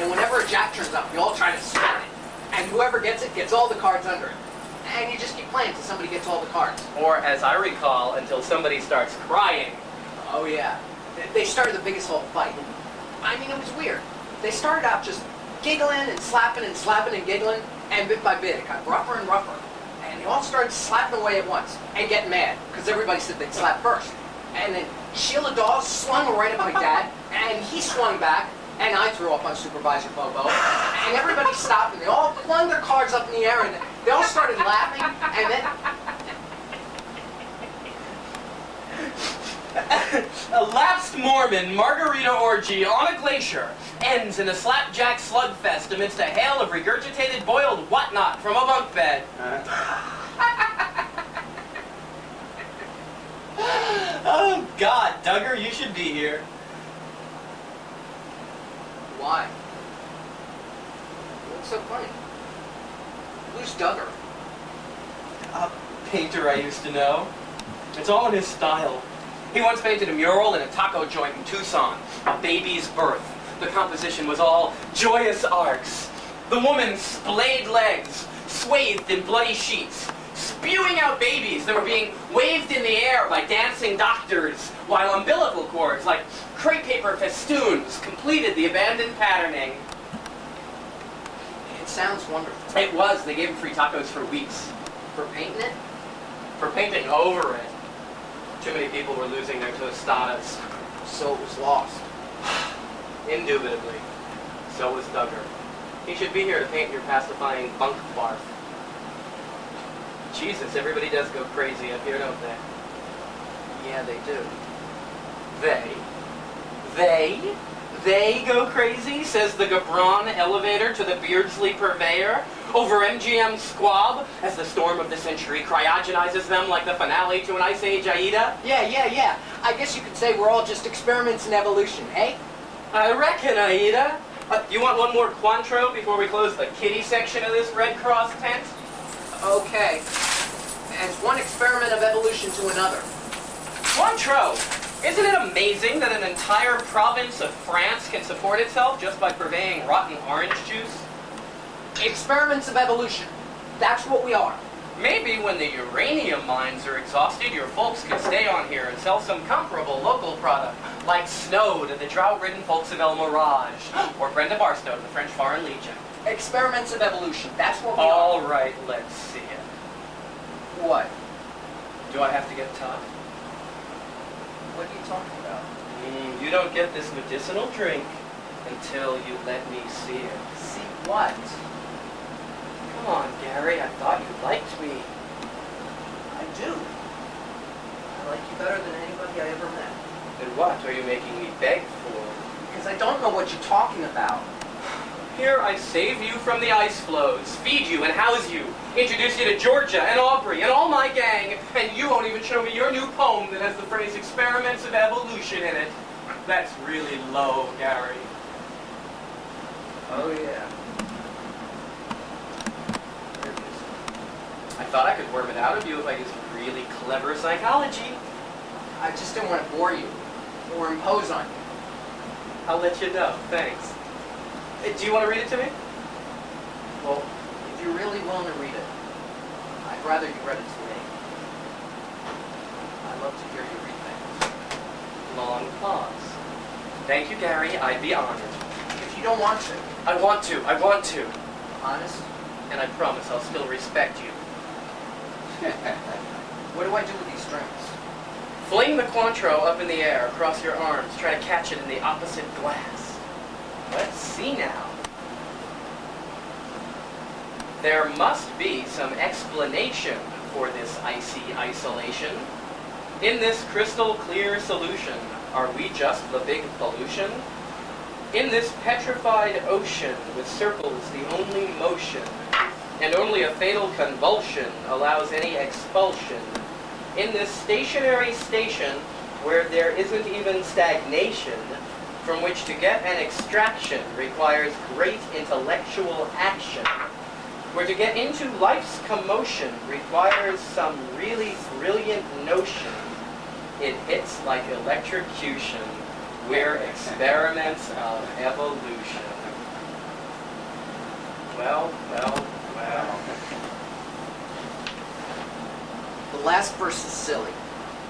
And whenever a jack turns up, you all try to spam it. And whoever gets it gets all the cards under it. And you just keep playing until somebody gets all the cards. Or, as I recall, until somebody starts crying. Oh yeah. They started the biggest whole fight. I mean, it was weird. They started out just giggling and slapping and giggling, and bit by bit it got rougher and rougher. And they all started slapping away at once and getting mad, because everybody said they'd slap first. And then Sheila Dawes swung right at my dad, and he swung back, and I threw up on Supervisor Bobo. And everybody stopped, and they all flung their cards up in the air, and they all started laughing, and then... A lapsed Mormon margarita orgy on a glacier ends in a slapjack slugfest amidst a hail of regurgitated boiled whatnot from a bunk bed. Oh, God, Duggar, you should be here. Why? What's so funny? Who's Duggar? A painter I used to know. It's all in his style. He once painted a mural in a taco joint in Tucson, A Baby's Birth. The composition was all joyous arcs. The woman splayed legs, swathed in bloody sheets, spewing out babies that were being waved in the air by dancing doctors, while umbilical cords, like crepe paper festoons, completed the abandoned patterning. It sounds wonderful. It was. They gave him free tacos for weeks. For painting it? For painting over it. Too many people were losing their tostadas. So it was lost. Indubitably. So was Duggar. He should be here to paint your pacifying bunk barf. Jesus, everybody does go crazy up here, don't they? Yeah, they do. They go crazy, says the Gabron elevator to the Beardsley purveyor, over MGM squab, as the storm of the century cryogenizes them like the finale to an Ice Age Aida. Yeah. I guess you could say we're all just experiments in evolution, eh? I reckon, Aida. You want one more Cointreau before we close the kiddie section of this Red Cross tent? Okay. As one experiment of evolution to another. Cointreau! Isn't it amazing that an entire province of France can support itself just by purveying rotten orange juice? Experiments of evolution. That's what we are. Maybe when the uranium mines are exhausted, your folks could stay on here and sell some comparable local product, like snow to the drought-ridden folks of El Mirage, or Brenda Barstow to the French Foreign Legion. Experiments of evolution. That's what we are. All right, let's see it. What? Do I have to get tough? What are you talking about? You don't get this medicinal drink until you let me see it. See what? Come on, Gary, I thought you liked me. I do. I like you better than anybody I ever met. And what are you making me beg for? Because I don't know what you're talking about. Here I save you from the ice floes, feed you and house you, introduce you to Georgia and Aubrey and all my gang, and you won't even show me your new poem that has the phrase experiments of evolution in it. That's really low, Gary. Oh, yeah. There it is. I thought I could worm it out of you if I used really clever psychology. I just didn't want to bore you or impose on you. I'll let you know. Thanks. Do you want to read it to me? Well, if you're really willing to read it, I'd rather you read it to me. I love to hear you read things. Long pause. Thank you, Gary. I'd be honored. If you don't want to. I want to. I want to. Honest? And I promise I'll still respect you. What do I do with these drinks? Fling the Cointreau up in the air across your arms. Try to catch it in the opposite glass. Let's see now. There must be some explanation for this icy isolation. In this crystal clear solution, are we just the big pollution? In this petrified ocean with circles the only motion, and only a fatal convulsion allows any expulsion. In this stationary station where there isn't even stagnation, from which to get an extraction requires great intellectual action, where to get into life's commotion requires some really brilliant notion. It hits like electrocution. We're experiments of evolution. Well. The last verse is silly.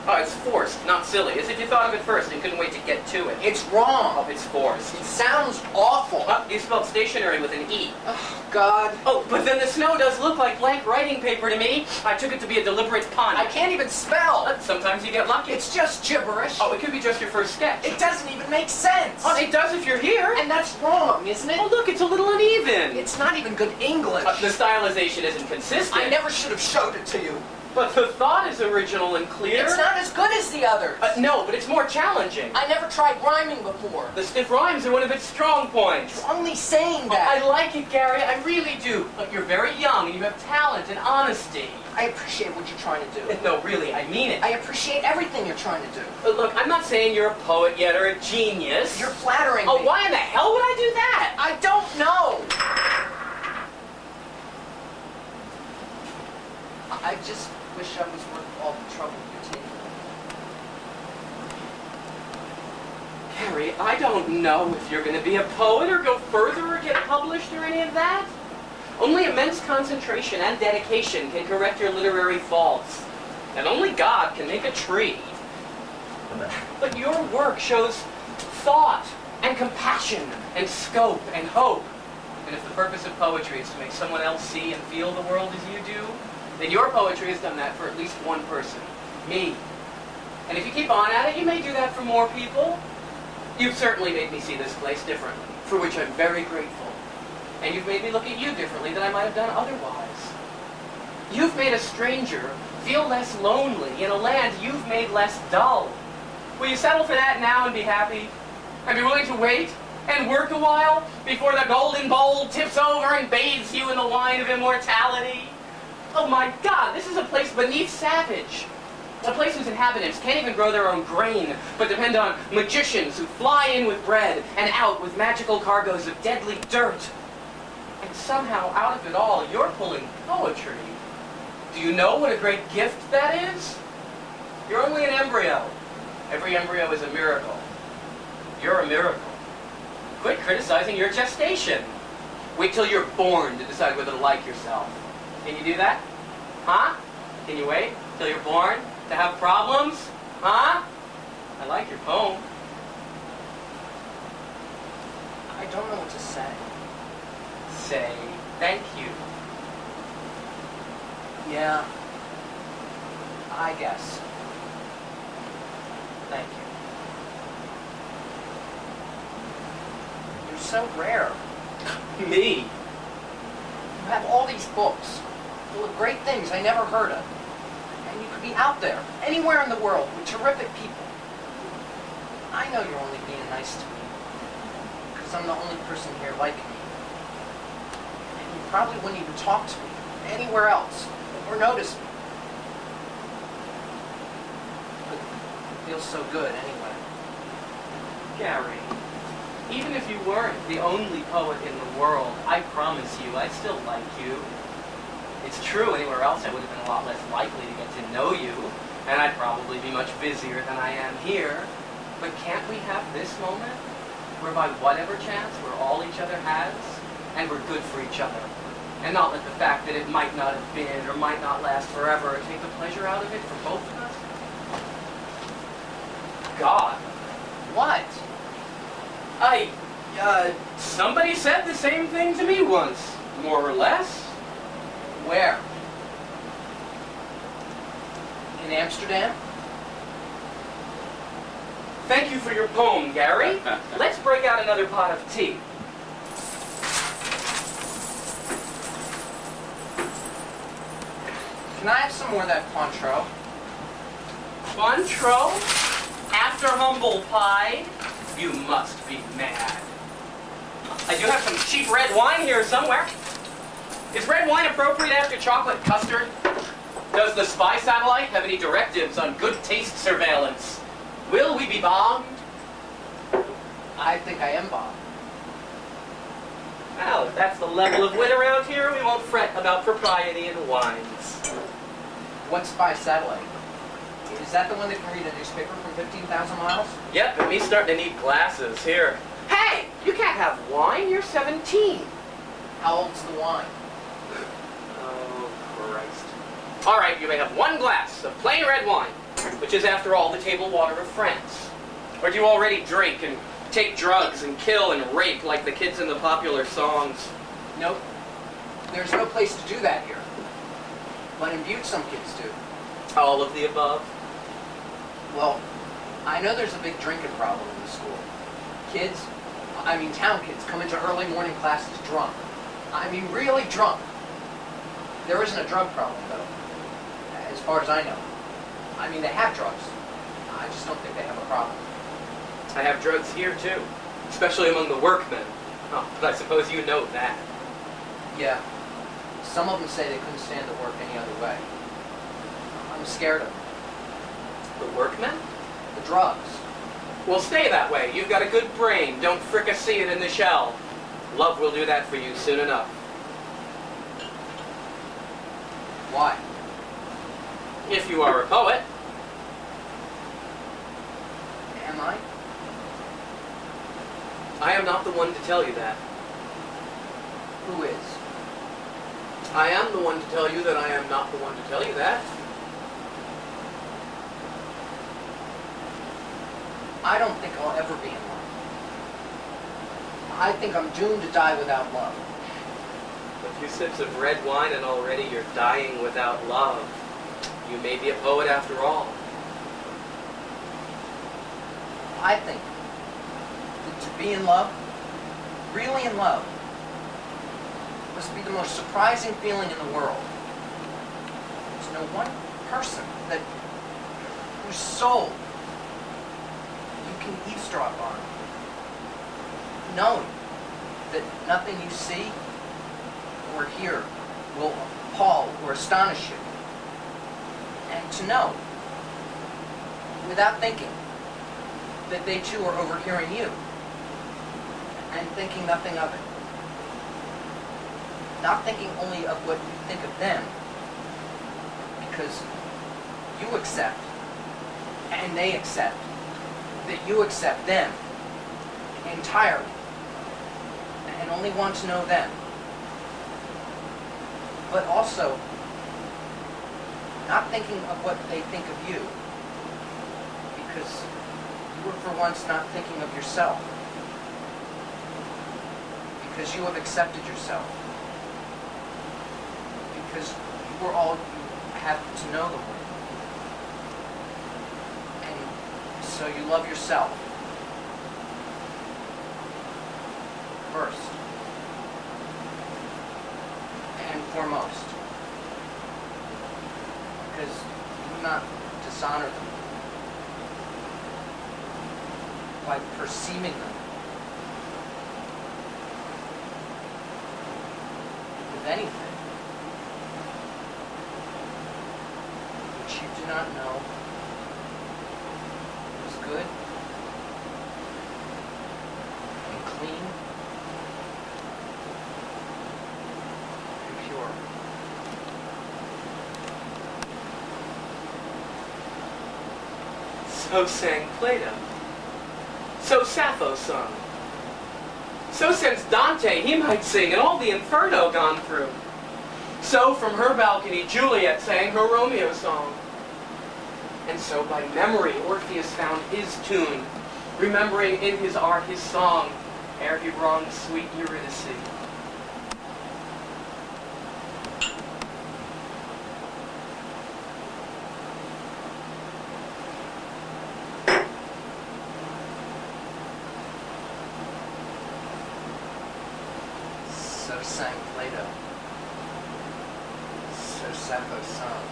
Oh, it's forced, not silly. As if you thought of it first and couldn't wait to get to it. It's wrong. Oh, it's forced. It sounds awful. You spelled stationary with an E. Oh, God. Oh, but then the snow does look like blank writing paper to me. I took it to be a deliberate pun. I can't even spell. Sometimes you get lucky. It's just gibberish. Oh, it could be just your first sketch. It doesn't even make sense. Oh, it does if you're here. And that's wrong, isn't it? Oh, look, it's a little uneven. It's not even good English. The stylization isn't consistent. I never should have showed it to you. But the thought is original and clear. It's not as good as the others. No, but it's more challenging. I never tried rhyming before. The stiff rhymes are one of its strong points. You're only saying Oh, that. I like it, Gary. I really do. But you're very young and you have talent and honesty. I appreciate what you're trying to do. No, really, I mean it. I appreciate everything you're trying to do. Look, I'm not saying you're a poet yet or a genius. You're flattering Oh, me. why in the hell would I do that? I don't know. I just wish I was worth all the trouble you're taking. Gary, I don't know if you're going to be a poet or go further or get published or any of that. Only immense concentration and dedication can correct your literary faults. And only God can make a tree. But your work shows thought and compassion and scope and hope. And if the purpose of poetry is to make someone else see and feel the world as you do, then your poetry has done that for at least one person, me. And if you keep on at it, you may do that for more people. You've certainly made me see this place differently, for which I'm very grateful. And you've made me look at you differently than I might have done otherwise. You've made a stranger feel less lonely in a land you've made less dull. Will you settle for that now and be happy? And be willing to wait and work a while before the golden bowl tips over and bathes you in the wine of immortality? Oh my God, this is a place beneath savage. A place whose inhabitants can't even grow their own grain, but depend on magicians who fly in with bread and out with magical cargoes of deadly dirt. And somehow, out of it all, you're pulling poetry. Do you know what a great gift that is? You're only an embryo. Every embryo is a miracle. You're a miracle. Quit criticizing your gestation. Wait till you're born to decide whether to like yourself. Can you do that? Huh? Can you wait till you're born to have problems? Huh? I like your poem. I don't know what to say. Say thank you. Yeah, I guess. Thank you. You're so rare. Me? You have all these books full of great things I never heard of. And you could be out there, anywhere in the world, with terrific people. I know you're only being nice to me, because I'm the only person here like me. And you probably wouldn't even talk to me anywhere else, or notice me. But it feels so good anyway. Gary, even if you weren't the only poet in the world, I promise you, I still like you. It's true, anywhere else I would have been a lot less likely to get to know you, and I'd probably be much busier than I am here. But can't we have this moment, where by whatever chance we're all each other has, and we're good for each other, and not let the fact that it might not have been or might not last forever take the pleasure out of it for both of us? God. What? Somebody said the same thing to me once, more or less. Where? In Amsterdam? Thank you for your poem, Gary. Let's break out another pot of tea. Can I have some more of that Cointreau? Cointreau? After humble pie? You must be mad. I do have some cheap red wine here somewhere. Is red wine appropriate after chocolate custard? Does the spy satellite have any directives on good taste surveillance? Will we be bombed? I think I am bombed. Well, if that's the level of wit around here, we won't fret about propriety in wines. What's Spy Satellite? Is that the one that can read a newspaper from 15,000 miles? Yep, and me starting to need glasses. Here. Hey! You can't have wine. You're 17. How old's the wine? Oh, Christ. All right, you may have one glass of plain red wine, which is, after all, the table water of France. Or do you already drink and take drugs and kill and rape like the kids in the popular songs? Nope. There's no place to do that here. But in Butte, some kids do. All of the above? Well, I know there's a big drinking problem in the school. Town kids come into early morning classes drunk. I mean, really drunk. There isn't a drug problem, though, as far as I know. I mean, they have drugs. I just don't think they have a problem. I have drugs here, too, especially among the workmen. Oh, but I suppose you know that. Yeah. Some of them say they couldn't stand to work any other way. I'm scared of them. The workmen? The drugs. Well, stay that way. You've got a good brain. Don't fricassee it in the shell. Love will do that for you soon enough. Why? If you are a poet. Am I? I am not the one to tell you that. Who is? I am the one to tell you that I am not the one to tell you that. I don't think I'll ever be in love. I think I'm doomed to die without love. A few sips of red wine and already you're dying without love. You may be a poet after all. I think that to be in love, really in love, must be the most surprising feeling in the world. To know one person whose soul you can eavesdrop on, knowing that nothing you see or hear will appall or astonish you, and to know, without thinking, that they too are overhearing you and thinking nothing of it. Not thinking only of what you think of them, because you accept and they accept that you accept them entirely and only want to know them. but also not thinking of what they think of you, because you were for once not thinking of yourself, because you have accepted yourself, because you were all you had to know the world, and so you love yourself first and foremost, because you do not dishonor them by perceiving them with anything which you do not know is good and clean and pure. So sang Plato. So Sappho sung. So since Dante he might sing, and all the Inferno gone through. So from her balcony Juliet sang her Romeo song. And so by memory Orpheus found his tune, remembering in his art his song, ere he wronged sweet Eurydice. So sang Plato. So Sappho sung.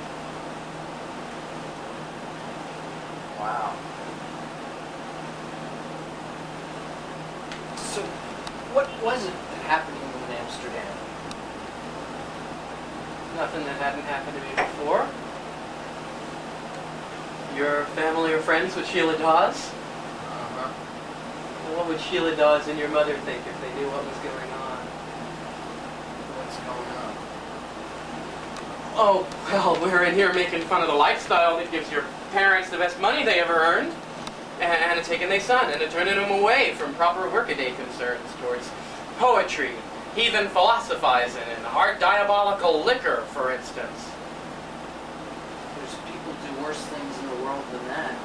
Wow. So, what was it that happened to you in Amsterdam? Nothing that hadn't happened to me before. Your family or friends with Sheila Dawes? Uh-huh. What would Sheila Dawes and your mother think if they knew what was going on? What's going on? Oh, well, we're in here making fun of the lifestyle that gives your parents the best money they ever earned, and taking their son and turning him away from proper workaday concerns towards poetry, heathen philosophizing, and hard diabolical liquor, for instance. There's people do worse things in the world than that.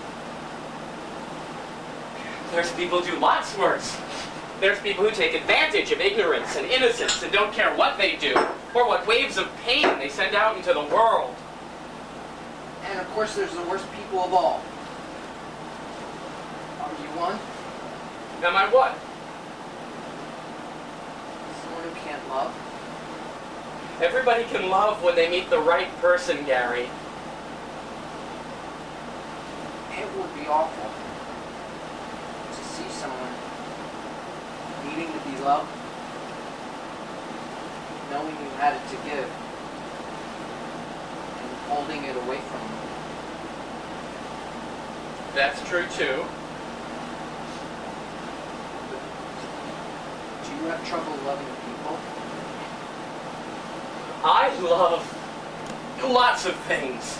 There's people who do lots worse. There's people who take advantage of ignorance and innocence and don't care what they do, or what waves of pain they send out into the world. And of course there's the worst people of all. Are you one? Am I what? Someone who can't love? Everybody can love when they meet the right person, Gary. It would be awful to see someone needing to be loved, knowing you had it to give, and holding it away from you. That's true, too. Do you have trouble loving people? I love lots of things.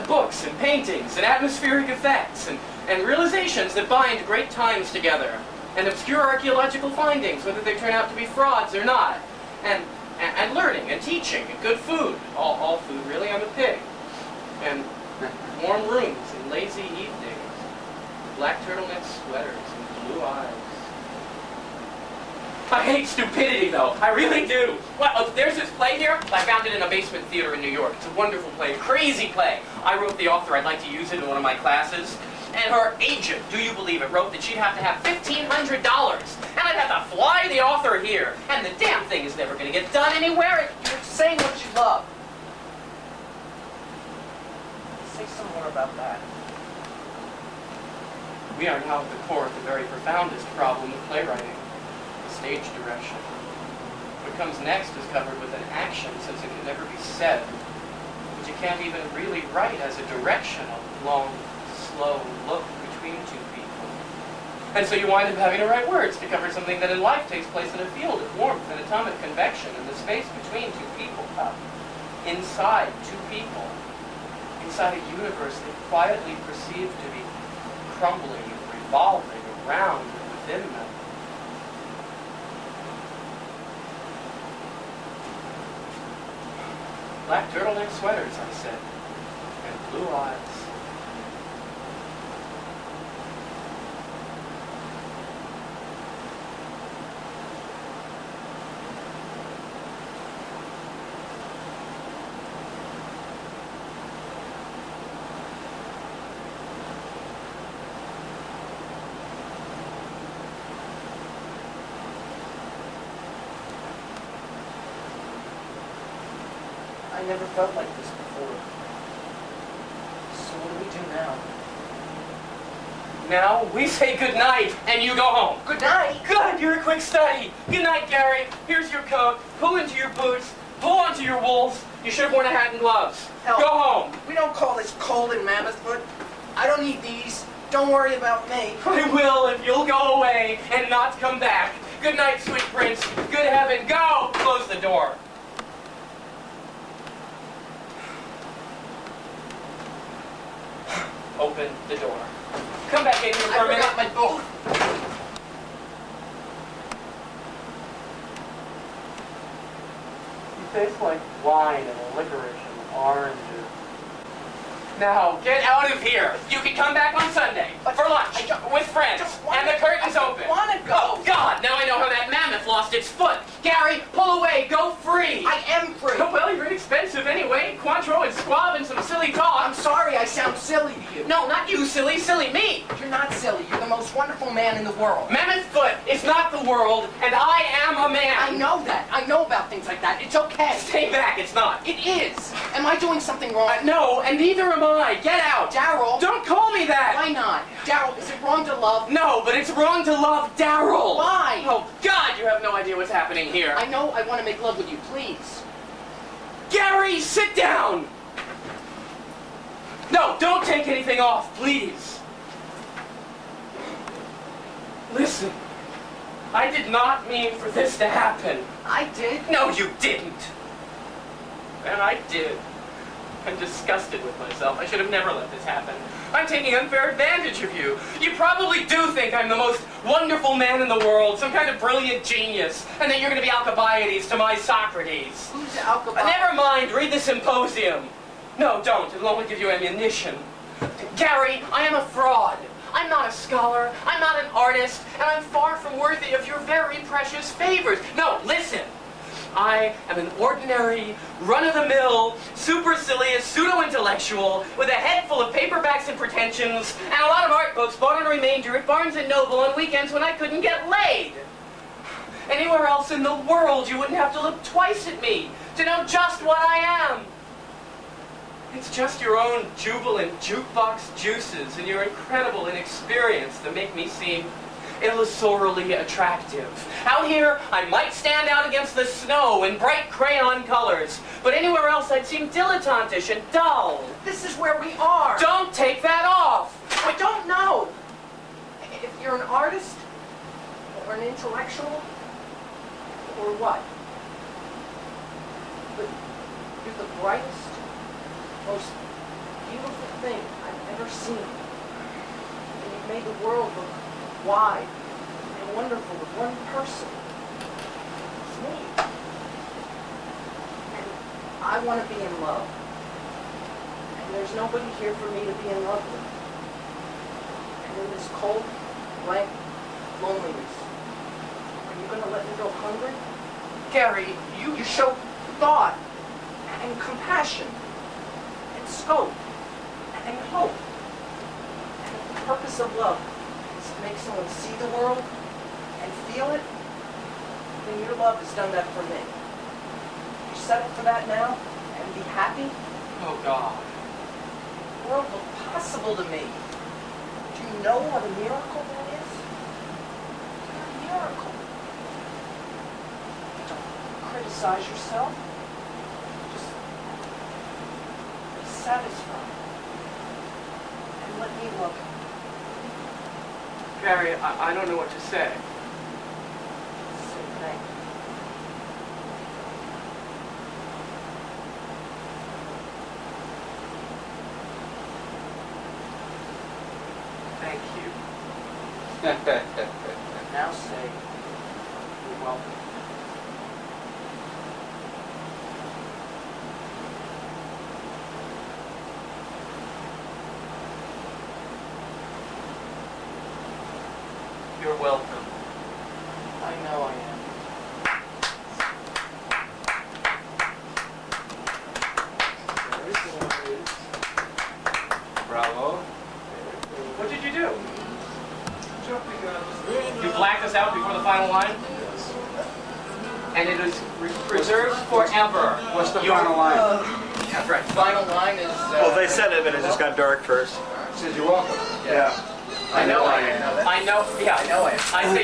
Books and paintings and atmospheric effects and realizations that bind great times together. And obscure archaeological findings, whether they turn out to be frauds or not. And learning and teaching and good food. All food, really. I'm a pig. And warm rooms and lazy evenings. Black turtleneck sweaters and blue eyes. I hate stupidity, though. I really do. Well, there's this play here. I found it in a basement theater in New York. It's a wonderful play, a crazy play. I wrote the author. I'd like to use it in one of my classes. And her agent, do you believe it, wrote that she'd have to have $1,500. And I'd have to fly the author here. And the damn thing is never going to get done anywhere. You're saying what you love. Say some more about that. We are now at the core of the very profoundest problem of playwriting, the stage direction. What comes next is covered with an action, since it can never be said, which it can't even really write as a direction, a long, slow look between two people. And so you wind up having to write words to cover something that in life takes place in a field of warmth and atomic convection in the space between two people, inside two people, inside a universe they quietly perceive to be crumbling and revolving around and within them. Black turtleneck sweaters, I said. And blue eyes. I never felt like this before. So what do we do now? Now, we say goodnight, and you go home. Good night. Good, you're a quick study. Good night, Gary. Here's your coat. Pull into your boots. Pull onto your wolves. You should have worn a hat and gloves. Hell. Go home. We don't call this cold in Mammoth Foot. I don't need these. Don't worry about me. I will if you'll go away and not come back. Good night, sweet prince. Good heaven, go! Close the door. Open the door. Come back in here for a minute. I forgot my book. You taste like wine and licorice and oranges. Now, get out of here. You can come back on Sunday for lunch with friends. And the curtain's open. I want to go. Oh, God, now I know how that mammoth lost its foot. Gary, pull away. Go free. I am free. Well, you're inexpensive anyway. Cointreau and squab and some silly talk. I'm sorry I sound silly to you. No, not you, silly. Silly me. You're not silly. You're the most wonderful man in the world. Mammoth Foot is not the world, and I am a man. I know that. I know about things like that. It's okay. Stay back. It's not. It is. Am I doing something wrong? No, and neither am I. Get out. Daryl. Don't call me that. Why not? Daryl, is it wrong to love? No, but it's wrong to love Daryl. Why? Oh, God, you have no idea what's happening here. I know I want to make love with you, please. Gary, sit down. No, don't take anything off, please. Listen, I did not mean for this to happen. I did. No, you didn't. And I did. I'm disgusted with myself. I should have never let this happen. I'm taking unfair advantage of you. You probably do think I'm the most wonderful man in the world, some kind of brilliant genius, and that you're going to be Alcibiades to my Socrates. Who's Alcibiades? Never mind, read the symposium. No, don't. It'll only give you ammunition. Gary, I am a fraud. I'm not a scholar. I'm not an artist. And I'm far from worthy of your very precious favors. No, listen. I am an ordinary, run-of-the-mill, supercilious, pseudo-intellectual with a head full of paperbacks and pretensions and a lot of art books bought on remainder at Barnes & Noble on weekends when I couldn't get laid. Anywhere else in the world, you wouldn't have to look twice at me to know just what I am. It's just your own jubilant jukebox juices and your incredible inexperience that make me seem illusorily attractive. Out here, I might stand out against the snow in bright crayon colors, but anywhere else I'd seem dilettantish and dull. This is where we are. Don't take that off! I don't know. If you're an artist, or an intellectual, or what? But you're the brightest, most beautiful thing I've ever seen. And you've made the world look wide and wonderful with one person. It's me. And I want to be in love. And there's nobody here for me to be in love with. And in this cold, blank loneliness, are you going to let me go hungry? Gary, you show thought and compassion and scope and hope. And if the purpose of love is to make someone see the world and feel it, then your love has done that for me. You settle for that now and be happy? Oh, God. The world look possible to me. Do you know what a miracle that is? It's a miracle. Don't criticize yourself. Just be satisfied. And let me love you. Gary, I don't know what to say. Say thank you. Thank you. Now say, you're welcome. You're welcome. I know I am. Bravo. What did you do? You blacked us out before the final line? And it is reserved forever. What's the final line? That's right. Final line is. Well, they said it, but it just got dark first. Says you're welcome. Yeah. I know I am. I know, yeah. I know I am. I say